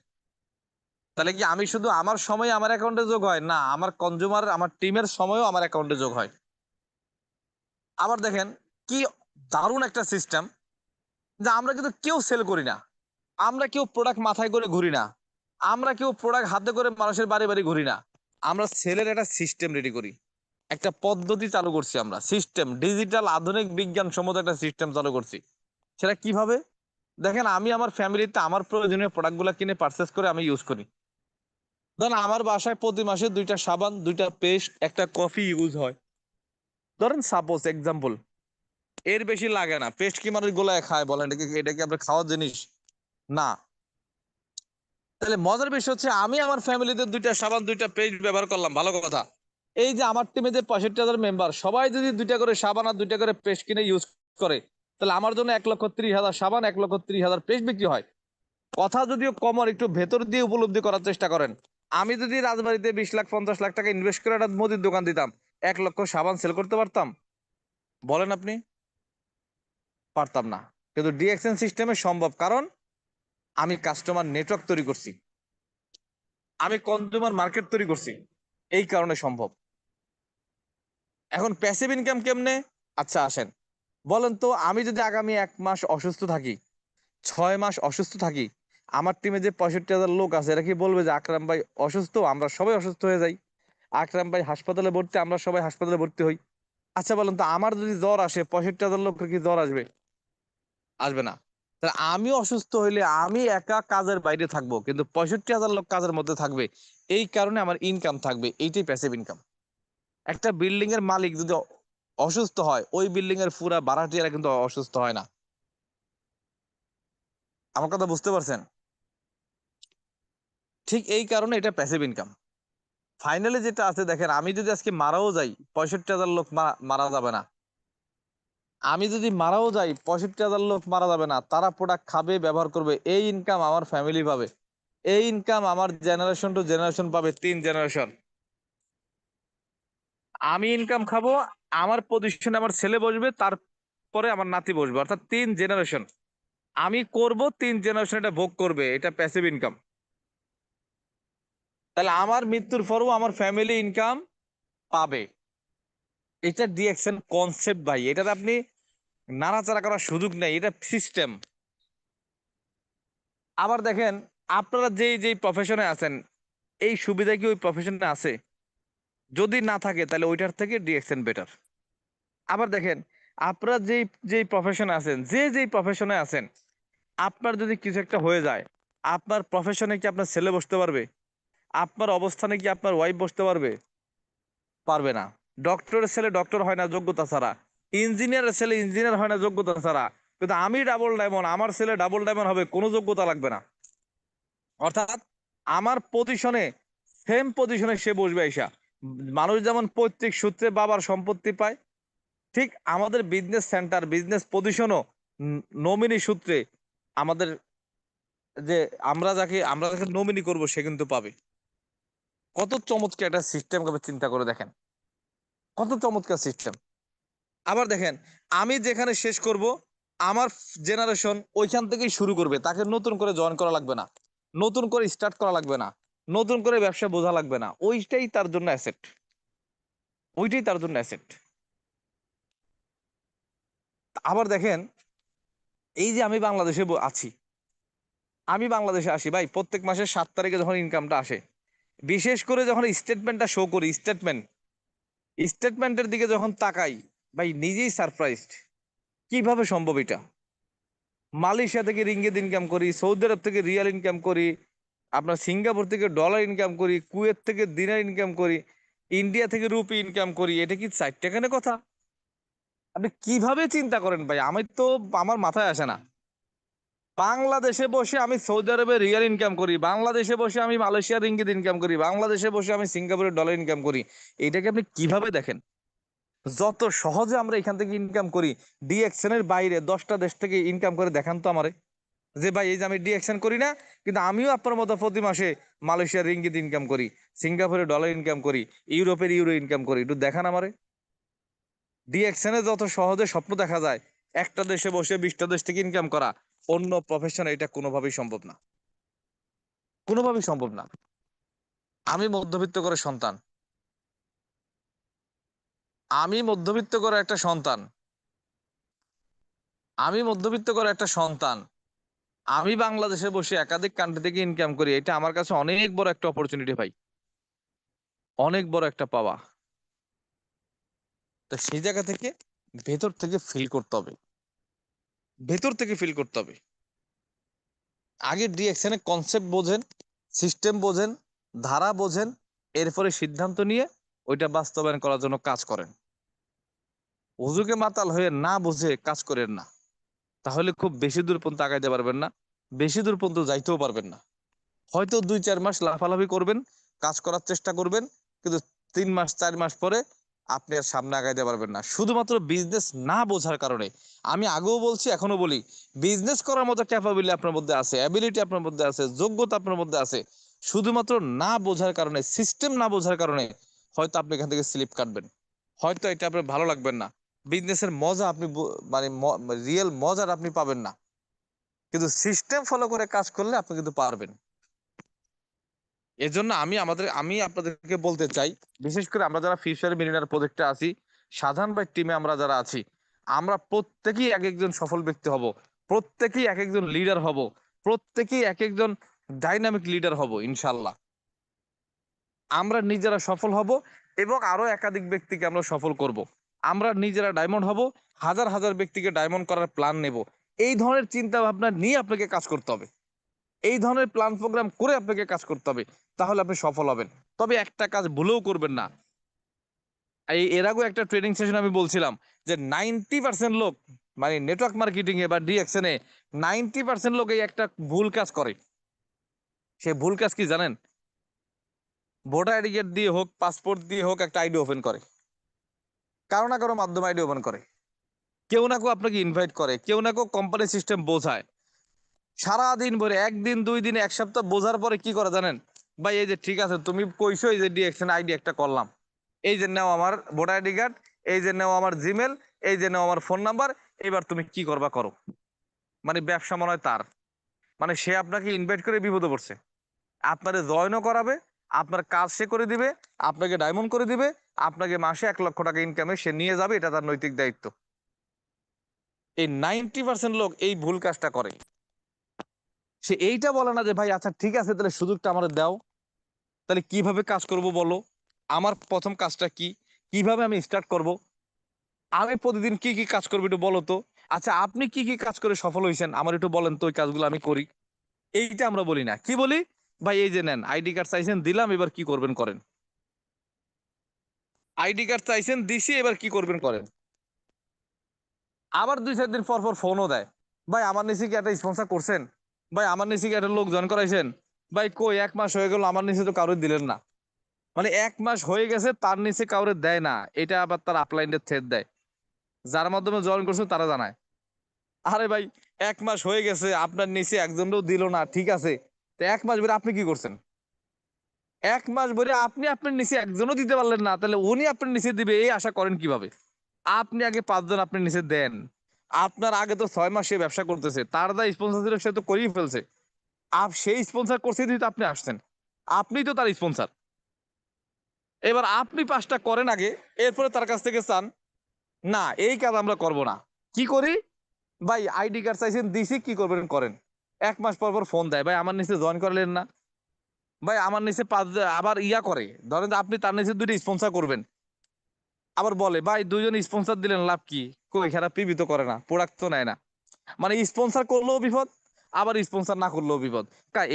তাহলে কি আমি শুধু আমার সময় আমার অ্যাকাউন্টে যোগ হয় না, আমার কনজিউমার আমার টিমের সময়ও আমার অ্যাকাউন্টে যোগ হয়। আবার দেখেন কি দারুণ একটা সিস্টেম, যে আমরা কিন্তু কেউ সেল করি না, আমরা কেউ প্রোডাক্ট মাথায় করে ঘুরি না, আমরা কেউ প্রোডাক্ট হাতে করে মানুষের বাড়ি বাড়ি ঘুরি না। আমরা সেলের একটা সিস্টেম রেডি করি, একটা পদ্ধতি চালু করছি, আমরা সিস্টেম, ডিজিটাল আধুনিক বিজ্ঞান সম্মত একটা সিস্টেম চালু করছি। সেটা কিভাবে? দেখেন, আমি আমার ফ্যামিলিতে আমার প্রয়োজনীয় প্রোডাক্টগুলো কিনে পারচেস করে আমি ইউজ করি। ধরেন আমার বাসায় প্রতি মাসে 2টা সাবান, 2টা পেস্ট, একটা কফি ইউজ হয়, ধরেন সাপোজ এক্সাম্পল। এর বেশি লাগে না। পেস্ট কি মানুষ গোলায় খায় বলেন? এটা কি আপনার খাওয়ার জিনিস? না। তাহলে মজার বিষয় হচ্ছে, আমি আমার ফ্যামিলিতে 2টা সাবান, 2টা পেস্ট ব্যবহার করলাম, ভালো কথা। এই যে আমার টিমে যে 65,000 মেম্বার, সবাই যদি 2টা করে সাবান আর 2টা করে পেস্ট কিনে ইউজ করে, তাহলে আমার জন্য 1,30,000 সাবান, 1,30,000 পেস্ট বিক্রি হয়। কথা যদিও কম, আর একটু ভেতর দিয়ে উপলব্ধি করার চেষ্টা করেন। আমি যদি রাজবাড়িতে 20 লাখ 50 লাখ টাকা ইনভেস্ট করে একটা মুদির দোকান দিতাম, 1 লক্ষ সাবান সেল করতে পারতাম? বলেন আপনি। পারতাম না। কিন্তু ডিএক্সএন সিস্টেমে সম্ভব, কারণ আমি কাস্টমার নেটওয়ার্ক তৈরি করছি, আমি কনজিউমার মার্কেট তৈরি করছি, এই কারণে সম্ভব। এখন প্যাসিভ ইনকাম কেমনে? আচ্ছা আসেন, বলেন তো, আমি যদি আগামী 1 মাস অসুস্থ থাকি, 6 মাস অসুস্থ থাকি, আমার টিমে যে 65,000 লোক আছে, এরা কি বলবে যে আকরাম ভাই অসুস্থ, আমরা সবাই অসুস্থ হয়ে যাই? আকরাম ভাই হাসপাতালে ভর্তি, আমরা সবাই হাসপাতালে ভর্তি হই? আচ্ছা বলেন তো, আমার যদি জ্বর আসে, 65,000 লোকের কি জ্বর আসবে? আসবে না। তাহলে আমি অসুস্থ হইলে আমি একা কাজের বাইরে থাকবো, কিন্তু 65,000 লোক কাজের মধ্যে থাকবে। এই কারণে আমার ইনকাম থাকবে, এইটাই প্যাসিভ ইনকাম। একটা বিল্ডিং এর মালিক যদি অসুস্থ হয়, ওই বিল্ডিং এর পুরা ভাড়াটিয়ারা কিন্তু অসুস্থ হয় না। আমার কথা বুঝতে পারছেন? ঠিক এই কারণে এটা প্যাসিভ ইনকাম। ফাইনালি যেটা আছে, দেখেন, আমি যদি আজকে মারাও যাই, 65,000 লোক মারা যাবে না। আমি যদি মারাও যাই, 65,000 লোক মারা যাবে না, তারা প্রোডাক্ট খাবে, ব্যবহার করবে, এই ইনকাম আমার ফ্যামিলি পাবে, এই ইনকাম আমার জেনারেশন টু জেনারেশন পাবে, 3 জেনারেশন। আমি ইনকাম খাবো, আমার পজিশনে আমার ছেলে বসবে, তারপরে আমার নাতি বসবে, অর্থাৎ 3 জেনারেশন আমি করব, 3 জেনারেশন এটা ভোগ করবে, এটা প্যাসিভ ইনকাম। তাহলে আমার মৃত্যুর পরও আমার ফ্যামিলি ইনকাম পাবে। এটা ডিএক্সএন কনসেপ্ট ভাই, এটাতে আপনি নাড়াচাড়া করার সুযোগ নেই, এটা সিস্টেম। আবার দেখেন, আপনারা যেই যেই প্রফেশনে আছেন, এই সুবিধা কি ওই প্রফেশনে আছে? যদি না থাকে, তাহলে ওইটার থেকে ডিএক্সএন বেটার। আবার দেখেন, আপনারা যেই যেই প্রফেশনে আছেন, যে যেই প্রফেশনে আছেন, আপনার যদি কিছু একটা হয়ে যায়, আপনার প্রফেশনে কি আপনার ছেলে বসতে পারবে? আপনার অবস্থানে কি আপনার ওয়াইফ বসতে পারবে? পারবে না। ডক্টরের ছেলে ডক্টর হয় না যোগ্যতা ছাড়া, ইঞ্জিনিয়ারের ছেলে ইঞ্জিনিয়ার হয় না যোগ্যতা ছাড়া। কিন্তু আমি ডাবল ডায়মন্ড, আমার ছেলে ডাবল ডায়মন্ড হবে, কোনো যোগ্যতা লাগবে না। অর্থাৎ আমার পজিশনে, সেম পজিশনে সে বসবে আইসা। মানুষ যেমন পৈতৃক সূত্রে বাবার সম্পত্তি পায়, ঠিক আমাদের বিজনেস সেন্টার, বিজনেস পজিশনও নমিনি সূত্রে আমাদের, যে আমরা যাকে নমিনি করব, সে কিন্তু পাবে। কত চমৎকার একটা সিস্টেম, চিন্তা করে দেখেন, কত চমৎকার সিস্টেম। আবার দেখেন, আমি যেখানে শেষ করব, আমার জেনারেশন ওইখান থেকেই শুরু করবে, তাকে নতুন করে জয়েন করা লাগবে না, নতুন করে স্টার্ট করা লাগবে না। নতুন করে ব্যবসা বোঝা লাগবে না, ওইটাই তার জন্য অ্যাসেট, ওইটাই তার জন্য অ্যাসেট। আবার দেখেন, এই যে আমি বাংলাদেশে আছি, আমি বাংলাদেশে আসি ভাই, প্রত্যেক মাসের 7 তারিখে যখন ইনকামটা আসে, বিশেষ করে যখন স্টেটমেন্টটা শো করি, স্টেটমেন্টের দিকে যখন তাকাই, ভাই নিজেই সারপ্রাইজড, কিভাবে সম্ভব এটা। মালয়েশিয়া থেকে রিঙ্গিত ইনকাম করি, সৌদি আরব থেকে রিয়াল ইনকাম করি, আপনার সিঙ্গাপুর থেকে ডলার ইনকাম করি, কুয়েত থেকে দিনার ইনকাম করি, ইন্ডিয়া থেকে রুপি ইনকাম করি, এটা কি 4 টাকার কথা? আপনি কিভাবে চিন্তা করেন ভাই, আমি তো, আমার মাথায় আসে না। বাংলাদেশে বসে আমি সৌদি আরবে রিয়াল ইনকাম করি, বাংলাদেশে বসে আমি মালয়েশিয়ার রিঙ্গিত ইনকাম করি, বাংলাদেশে বসে আমি সিঙ্গাপুরের ডলার ইনকাম করি, এটাকে আপনি কিভাবে দেখেন? যত সহজে আমরা এখান থেকে ইনকাম করি, ডিএক্সএন এর বাইরে 10টা দেশ থেকে ইনকাম করে দেখান তো আমারে, যে ভাই এই যে আমি ডিএক্সএন করি না, কিন্তু আমিও আপনার মতো প্রতি মাসে মালয়েশিয়ার রিঙ্গিত ইনকাম করি, সিঙ্গাপুরের ডলার ইনকাম করি, ইউরোপের ইউরো ইনকাম করি, একটু দেখান আমারে। ডিএক্সএন এ যত সহজে স্বপ্ন দেখা যায়, একটা দেশে বসে 20টা দেশ থেকে ইনকাম করা, অন্য প্রফেশনে এটা কোনোভাবেই সম্ভব না, কোনোভাবেই সম্ভব না। আমি মধ্যবিত্ত করে সন্তান, আমি মধ্যবিত্ত করে একটা সন্তান, আমি মধ্যবিত্ত করে একটা সন্তান, আমি বাংলাদেশে বসে একাধিক কান্ট্রি থেকে ইনকাম করি, এটা আমার কাছে অনেক বড় একটা অপরচুনিটি ভাই, অনেক বড় একটা পাওয়া। তো সেই জায়গা থেকে ভেতর থেকে ফিল করতে হবে, ভেতর থেকে ফিল করতে হবে। আগে ডিএক্সএন এর কনসেপ্ট বোঝেন, সিস্টেম বোঝেন, ধারা বোঝেন, এরপরে সিদ্ধান্ত নিয়ে ওইটা বাস্তবায়ন করার জন্য কাজ করেন। হুজুকে মাতাল হয়ে না বুঝে কাজ করেন না, তাহলে খুব বেশি দূর পর্যন্ত আগাইতে পারবেন না, বেশি দূর পর্যন্ত যাইতেও পারবেন না। হয়তো 2-4 মাস লাফালাফি করবেন, কাজ করার চেষ্টা করবেন, কিন্তু 3 মাস 4 মাস পরে আপনি আর সামনে আগাইতে পারবেন না, শুধুমাত্র বিজনেস না বোঝার কারণে। আমি আগেও বলছি, এখনো বলি, বিজনেস করার মতো ক্যাপাবিলিটি আপনার মধ্যে আছে, অ্যাবিলিটি আপনার মধ্যে আছে, যোগ্যতা আপনার মধ্যে আছে, শুধুমাত্র না বোঝার কারণে, সিস্টেম না বোঝার কারণে হয়তো আপনি এখান থেকে স্লিপ কাটবেন, হয়তো এটা আপনার ভালো লাগবেন না, বিজনেসের মজা আপনি মানে রিয়েল মজার আপনি পাবেন না, কিন্তু সিস্টেম ফলো করে কাজ করলে আপনি কিন্তু পারবেন। এজন্য আমি আপনাদেরকে বলতে চাই, বিশেষ করে আমরা যারা ফিউচার মিলিয়নার প্রজেক্টে আছি, সাধারণ ভাই টিমে আমরা যারা আছি, আমরা প্রত্যেকেই এক একজন সফল ব্যক্তি হব, প্রত্যেকেই এক একজন লিডার হব, প্রত্যেকেই এক একজন ডাইনামিক লিডার হব ইনশাল্লাহ। আমরা নিজেরা সফল হব এবং আরো একাধিক ব্যক্তিকে আমরা সফল করব। আমরা নিজেরা ডায়মন্ড হব, হাজার হাজার ব্যক্তিকে ডায়মন্ড করার প্ল্যান নেব। এই ধরনের চিন্তা ভাবনা নিয়ে আপনাকে কাজ করতে হবে, এই ধরনের প্ল্যান প্রোগ্রাম করে আপনাকে কাজ করতে হবে, তাহলে আপনি সফল হবেন। তবে একটা কাজ ভুলেও করবেন না, এর আগেও একটা ট্রেনিং সেশন আমি বলছিলাম যে 90% লোক, মানে নেটওয়ার্ক মার্কেটিং এ বা ডিএক্সএন এ 90% লোক এই একটা ভুল কাজ করে। সে ভুল কাজ কি জানেন? ভোটার আইডি কার্ড দিয়ে হোক, পাসপোর্ট দিয়ে হোক, একটা আইডি ওপেন করে, কারো না কারো মাধ্যমে আইডি ওপেন করে, কেউ না কেউ আপনাকে ইনভাইট করে, কেউ না কেউ কোম্পানি সিস্টেম বোঝায়, সারাদিন ভরে, একদিন 2 দিন 1 সপ্তাহ বোঝার পরে কি করে জানেন? ভাই এই যে ঠিক আছে, তুমি কইছো, এই যে ডিএক্সএন আইডি একটা করলাম, এই যে নাও আমার ভোটার আইডি কার্ড, এই যে নাও আমার জিমেল, এই যে নাও আমার ফোন নাম্বার, এবার তুমি কি করবা করো। মানে ব্যবসা মনে হয় তার, মানে সে আপনাকে ইনভাইট করে বিপদে পড়ছে, আপনারে জয়েনও করাবে, আপনার কাজ সে করে দিবে, আপনাকে ডায়মন্ড করে দিবে, আপনাকে মাসে 1 লক্ষ টাকা ইনকামে সে নিয়ে যাবে, এটা তার নৈতিক দায়িত্ব। এই 90% লোক এই ভুল কাজটা করে। সে এইটা বলে না যে ভাই আচ্ছা ঠিক আছে, তাহলে সুযোগটা আমাদের দাও, তাহলে কিভাবে কাজ করব বলো, আমার প্রথম কাজটা কি, কিভাবে আমি স্টার্ট করব, আমি প্রতিদিন কি কি কাজ করবো একটু বলো তো। আচ্ছা আপনি কি কি কাজ করে সফল হয়েছেন আমার একটু বলেন তো, ওই কাজগুলো আমি করি। এইটা আমরা বলি না, কি বলি? ভাই এই যে নেন আইডি কার্ড চাইছেন, দিলাম, এবার কি করবেন করেন। আইডি কার্ড চাইছেন, দিছি, এবার কি করবেন করেন। আবার 2-4 দিন পর পর ফোনও দেয়, ভাই আমার নিচে কি একটা স্পন্সর করছেন, ভাই আমার নিচে কি একটা লোক জয়েন করাইছেন, ভাই কই 1 মাস হয়ে গেল আমার নিচে তো কারোর দিলেন না। মানে 1 মাস হয়ে গেছে তার নিচে কাউরে দেয় না, এটা আবার তার আপলাইনের থ্রেড দেয়, যার মাধ্যমে জয়েন করছে তারা জানায়। আরে ভাই 1 মাস হয়ে গেছে আপনার নিচে একজনও দিল না, ঠিক আছে, তো 1 মাস ধরে আপনি কি করছেন? 1 মাস ধরে আপনি আপনার নিচে একজনও দিতে পারলেন না, তাহলে উনি আপনার নিচে দিবে এই আশা করেন কিভাবে? আপনি আগে 5 জন আপনার নিচে দেন, আপনার আগে তো 6 মাস সে ব্যবসা করতেছে, তার যা স্পন্সর ছিল সে তো করেই ফেলছে, সেই স্পন্সর করছে দিতে আপনি আসছেন। আপনি তো তার স্পন্সর। এবার আপনি 5টা করেন আগে, এরপরে তার কাছ থেকে চান না এই কাজ আমরা করব না। কি করি ভাই, আইডি কার্ড চাইছেন দিছি, কি করবেন করেন। 1 মাস পর পর ফোন দেয়, ভাই আমার নিচে জয়েন করলেন না, ভাই আমার নিচে আবার ইয়া করে, ধরেন যে আপনি তার নিচে 2টা স্পন্সর করবেন, আবার বলে ভাই 2জন স্পন্সর দিলেন লাভ কি, কই খেরা পিবি তো করে না, প্রোডাক্ট তো নেয় না। মানে স্পন্সর করলেও বিপদ, আবার স্পন্সর না করলেও বিপদ।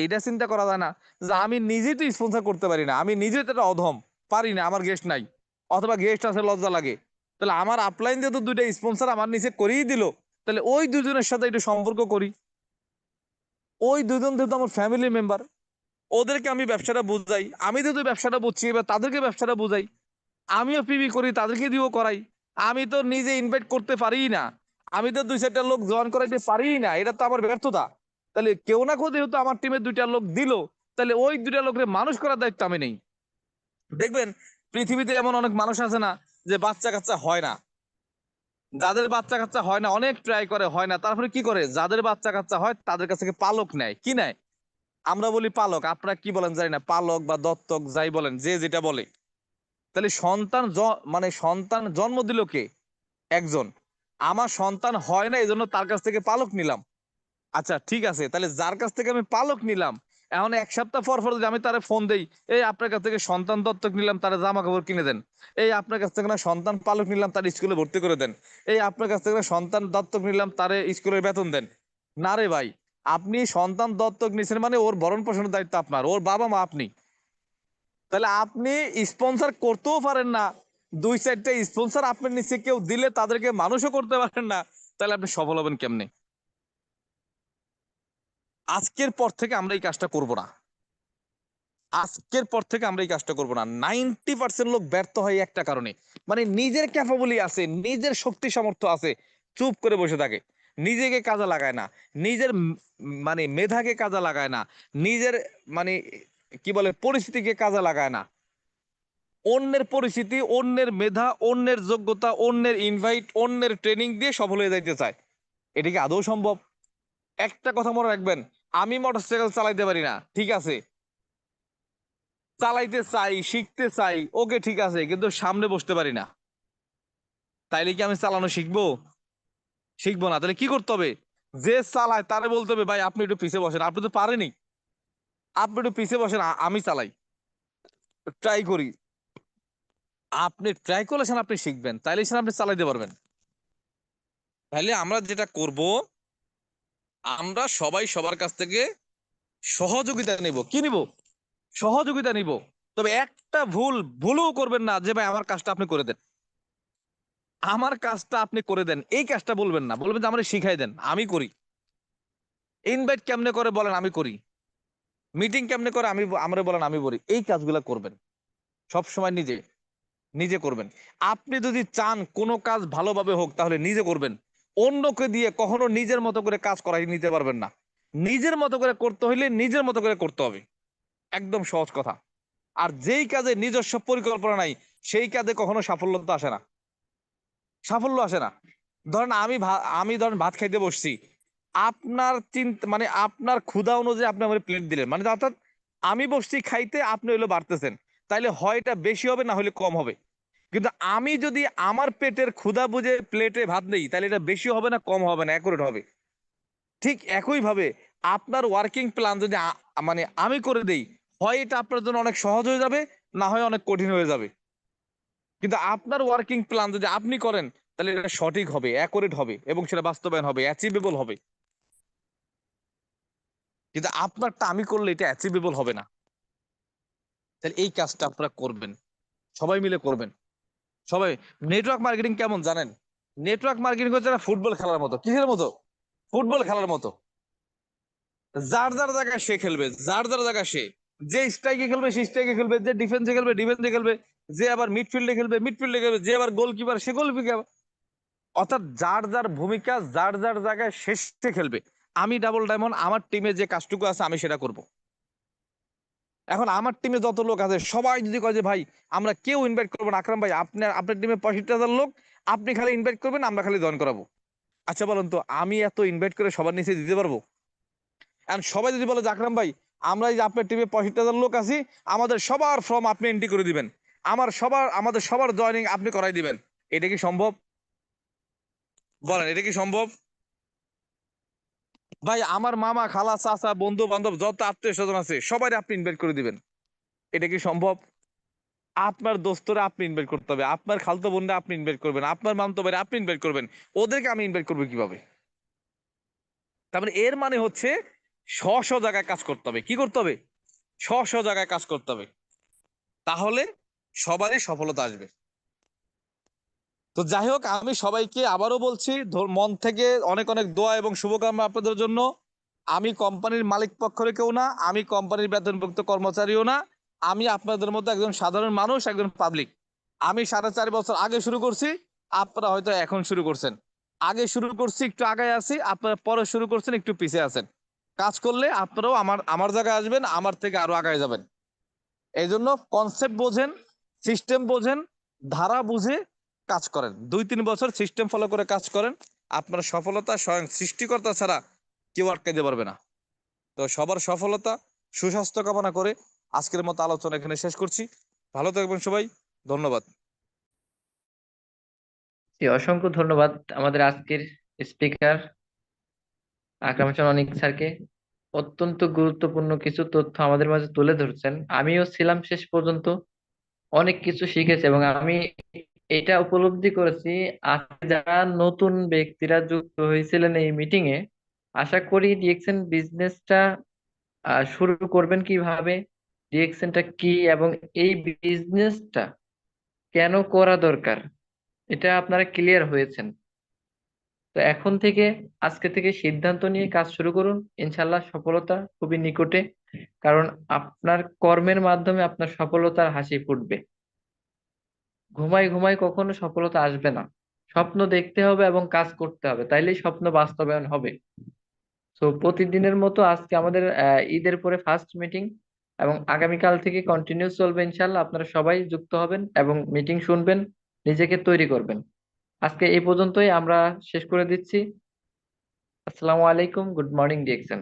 এইটা চিন্তা করা যায় না যে আমি নিজেই তো স্পন্সর করতে পারি না, আমি নিজে তো একটা অধম, পারি না, আমার গেস্ট নাই, অথবা গেস্ট আছে লজ্জা লাগে, তাহলে আমার আপলাইন দিয়ে তো 2টা স্পন্সর আমার নিচে করেই দিল, তাহলে ওই 2জনের সাথে একটু সম্পর্ক করি। ওই 2জন যেহেতু আমার ফ্যামিলি মেম্বার, ওদেরকে আমি ব্যবসাটা বুঝাই, আমি যেহেতু ব্যবসাটা বুঝছি এবার তাদেরকে ব্যবসাটা বুঝাই, আমিও পিবি করি তাদেরকে দিয়েও করাই। আমি তো নিজে ইনভাইট করতে পারি না, আমি তো 2-4টা লোক জয়েন করাইতে পারি না, এটা তো আমার ব্যর্থতা। তাহলে কেউ না কেউ যেহেতু আমার টিমে 2টা লোক দিল, তাহলে ওই 2টা লোকের মানুষ করার দায়িত্ব আমি নেই। দেখবেন পৃথিবীতে এমন অনেক মানুষ আছে না যে বাচ্চা কাচ্চা হয় না, যাদের বাচ্চা কাচ্চা হয় না অনেক ট্রাই করে হয় না, তারপরে কি করে, যাদের বাচ্চা কাচ্চা হয় তাদের কাছ থেকে পালক নেয়। কি নেয়, আমরা বলি পালক, আপনারা কি বলেন জানি না, পালক বা দত্তক যাই বলেন, যে যেটা বলে। তাহলে সন্তান মানে সন্তান জন্ম দিল কে, একজন। আমার সন্তান হয় না এই জন্য তার কাছ থেকে পালক নিলাম। আচ্ছা ঠিক আছে, তাহলে যার কাছ থেকে আমি পালক নিলাম, এখন 1 সপ্তাহ পর পর যদি আমি তারে ফোন দেই, এই আপনার কাছ থেকে সন্তান দত্তক নিলাম, তারা জামা কাপড় কিনে দেন, এই আপনার কাছ থেকে না সন্তান পালক নিলাম, তার স্কুলে ভর্তি করে দেন, এই আপনার কাছ থেকে না সন্তান দত্তক নিলাম, তারে স্কুলের বেতন দেন। না রে ভাই, আপনি সন্তান দত্তক নিছেন মানে ওর ভরণ পোষণের দায়িত্ব আপনার, ওর বাবা মা আপনি। তাহলে আপনি স্পন্সর করতেও পারেন না, 2-4টা স্পন্সর আপনার নিচে কেউ দিলে তাদেরকে মানুষও করতে পারেন না, তাহলে আপনি সফল হবেন কেমনে? আজকের পর থেকে আমরা এই কাজটা করব না। আজকের পর থেকে আমরা এই কাজটা করব না। 90% লোক ব্যর্থ হয় এই একটা কারণে, মানে নিজের ক্যাপাবলি আছে, নিজের শক্তি সামর্থ্য আছে, চুপ করে বসে থাকে, নিজেকে কাজে লাগায় না, নিজের মানে মেধাকে কাজে লাগায় না, নিজের মানে কি বলে পরিস্থিতিকে কাজে লাগায় না, অন্যের পরিস্থিতি, অন্যের মেধা, অন্যের যোগ্যতা, অন্যের ইনভাইট, অন্যের ট্রেনিং দিয়ে সফল হয়ে যাইতে চায়। এটা কি আদৌ সম্ভব? একটা কথা মনে রাখবেন, আমি মোটরসাইকেল চালাইতে পারি না, ঠিক আছে, চালাইতে চাই, শিখতে চাই, ওকে ঠিক আছে, কিন্তু সামনে বসতে পারি না, তাইলে কি আমি চালানো শিখবো? শিখবো না। তাহলে কি করতে হবে, যে চালায় তারে বলতে হবে ভাই আপনি একটু পিছে বসেন, আপনি তো পারেনি, আপনি একটু পিছে বসেন, আমি চালাই, ট্রাই করি। আপনি ট্রাই করলেছেন আপনি শিখবেন, তাইলে সে আপনি চালাইতে পারবেন। তাহলে আমরা যেটা করব, আমরা সবাই সবার কাছ থেকে সহযোগিতা নিব। কি নিব? সহযোগিতা নিব। তবে একটা ভুলও করবেন না যে ভাই আমার কাজটা আপনি করে দেন, আমার কাজটা আপনি করে দেন, এই কাজটা বলবেন না, বলবেন যে আমার শিখাই দেন, আমি করি। ইনভাইট কেমনে করে বলেন, আমি করি। মিটিং কেমনে করে আমরা বলেন, আমি বলি। এই কাজগুলো করবেন সব সময়, নিজে নিজে করবেন। আপনি যদি চান কোনো কাজ ভালোভাবে হোক তাহলে নিজে করবেন, অন্যকে দিয়ে কখনো নিজের মতো করে কাজ করাই নিতে পারবেন না। নিজের মতো করে করতে হইলে নিজের মতো করে করতে হবে, একদম সহজ কথা। আর যেই কাজে নিজস্ব পরিকল্পনা নাই, সেই কাজে কখনো সাফল্য তো আসে না, সাফল্য আসে না। ধরেন আমি ধরেন ভাত খাইতে বসছি, আপনার চিন্তা মানে আপনার ক্ষুধা অনুযায়ী আপনি আমার প্লেট দিলেন, মানে অর্থাৎ আমি বসছি খাইতে, আপনি হইলো বাড়তেছেন, তাইলে হয় এটা বেশি হবে না হলে কম হবে। কিন্তু আমি যদি আমার পেটের ক্ষুধা বুঝে প্লেটে ভাত নেই, তাহলে এটা বেশি হবে না কম হবে না, অ্যাকুরেট হবে। ঠিক একই ভাবে আপনার ওয়ার্কিং প্ল্যান যদি মানে আমি করে দেই, হয় এটা আপনার জন্য অনেক সহজ হয়ে যাবে, না হয় অনেক কঠিন হয়ে যাবে। কিন্তু আপনার ওয়ার্কিং প্ল্যান যদি আপনি করেন, তাহলে এটা সঠিক হবে, অ্যাকুরেট হবে, এবং সেটা বাস্তবায়ন হবে, অ্যাচিভেবল হবে। কিন্তু আপনারটা আমি করলে এটা অ্যাচিভেবল হবে না। তাহলে এই কাজটা আপনারা করবেন, সবাই মিলে করবেন। সবাই। নেটওয়ার্ক মার্কেটিং কেমন জানেন? নেটওয়ার্ক মার্কেটিং হচ্ছে একটা ফুটবল খেলার মতো। কিসের মতো? ফুটবল খেলার মতো। যার যার জায়গায় সে খেলবে, যার যার জায়গায় সে, যে স্ট্রাইকে খেলবে সে স্ট্রাইকে খেলবে, যে ডিফেন্সে খেলবে ডিফেন্সে খেলবে, যে আবার মিডফিল্ডে খেলবে মিডফিল্ডে খেলবে, যে আবার গোলকিপার সে গোলকিপার। অর্থাৎ যার যার ভূমিকা, যার যার জায়গায় সে খেলবে। আমি ডাবল ডায়মন্ড, আমার টিমে যে কাজটুকু আছে আমি সেটা করব। এখন আমার টিমে যত লোক আছে সবাই যদি কয় যে ভাই আমরা কেউ ইনভাইট করবো না, আকরাম ভাই আপনার টিমে 65,000 লোক, আপনি খালি ইনভাইট করবেন, আমরা খালি জয়েন করাবো। আচ্ছা বলুন তো, আমি এত ইনভাইট করে সবার নিচে দিতে পারবো? এখন সবাই যদি বলে যে আকরাম ভাই আমরা এই যে আপনার টিমে 65,000 লোক আছি, আমাদের সবার ফর্ম আপনি এন্ট্রি করে দিবেন, আমাদের সবার জয়েনিং আপনি করাই দিবেন। এটা কি সম্ভব? বলেন, এটা কি সম্ভব? ভাই আমার মামা খালা চাচা বন্ধু বান্ধব যত আত্মীয় স্বজন আছে সবাই আপনি ইনভাইট করে দিবেন। এটা কি সম্ভব? আপনার দোস্তরা আপনি ইনভাইট করতে হবে, আপনার খালতো বোনরা আপনি ইনভাইট করবেন, আপনার মামতো ভাইরা আপনি ইনভাইট করবেন। ওদেরকে আমি ইনভাইট করবো কিভাবে? তারপরে এর মানে হচ্ছে স্ব স্ব জায়গায় কাজ করতে হবে। কি করতে হবে? স্ব স্ব জায়গায় কাজ করতে হবে, তাহলে সবারই সফলতা আসবে। তো যাই হোক, আমি সবাইকে আবারও বলছি, মন থেকে অনেক অনেক দোয়া এবং শুভকামনা আপনাদের জন্য। আমি কোম্পানির মালিক পক্ষের কেউ না, আমি কোম্পানির বেতনভুক্ত কর্মচারীও না, আমি আপনাদের মতো একজন সাধারণ মানুষ, একজন পাবলিক। আমি 4.5 বছর আগে শুরু করছি, আপনারা হয়তো এখন শুরু করছেন। আগে শুরু করছি একটু আগায় আছি, আপনারা পরে শুরু করছেন একটু পিছিয়ে আছেন। কাজ করলে আপনারাও আমার আমার জায়গায় আসবেন, আমার থেকে আরো আগায় যাবেন। এই জন্য কনসেপ্ট বোঝেন, সিস্টেম বোঝেন, ধারা বুঝে কাজ করেন। 2-3 বছর সিস্টেম ফলো করে কাজ করেন, আপনার সফলতা স্বয়ং সৃষ্টিকর্তা ছাড়া কেউ আটকাতে পারবে না। তো সবার সফলতা, সুস্বাস্থ্য কামনা করে আজকের মতো আলোচনা এখানে শেষ করছি। ভালো থাকবেন সবাই। ধন্যবাদ। জি, অসংখ্য ধন্যবাদ আমাদের আজকের স্পিকার আকরাম হোসেন অনিক স্যারকে। অত্যন্ত গুরুত্বপূর্ণ কিছু তথ্য আমাদের মাঝে তুলে ধরছেন। আমিও ছিলাম শেষ পর্যন্ত, অনেক কিছু শিখেছি এবং আমি এটা উপলব্ধি করেছি। আজকে যারা নতুন ব্যক্তিরা যুক্ত হয়েছিলেন এই মিটিং এ, আশা করি ডিএক্সএন বিজনেসটা শুরু করবেন কিভাবে, ডিএক্সএনটা কি এবং এই বিজনেসটা কেন করা দরকার, এটা আপনারা ক্লিয়ার হয়েছেন। তো এখন থেকে, আজকে থেকে সিদ্ধান্ত নিয়ে কাজ শুরু করুন, ইনশাল্লাহ সফলতা খুবই নিকটে। কারণ আপনার কর্মের মাধ্যমে আপনার সফলতার হাসি ফুটবে। ঘুমাই ঘুমাই কখনো সফলতা আসবে না। স্বপ্ন দেখতে হবে এবং কাজ করতে হবে, তাইলেই স্বপ্ন বাস্তবায়ন হবে। তো প্রতিদিনের মতো আজকে আমাদের ঈদের পরে ফার্স্ট মিটিং, এবং আগামীকাল থেকে কন্টিনিউ চলবে ইনশাল্লাহ। আপনারা সবাই যুক্ত হবেন এবং মিটিং শুনবেন, নিজেকে তৈরি করবেন। আজকে এই পর্যন্তই আমরা শেষ করে দিচ্ছি। আসসালামু আলাইকুম, গুড মর্নিং ডিএক্সএন।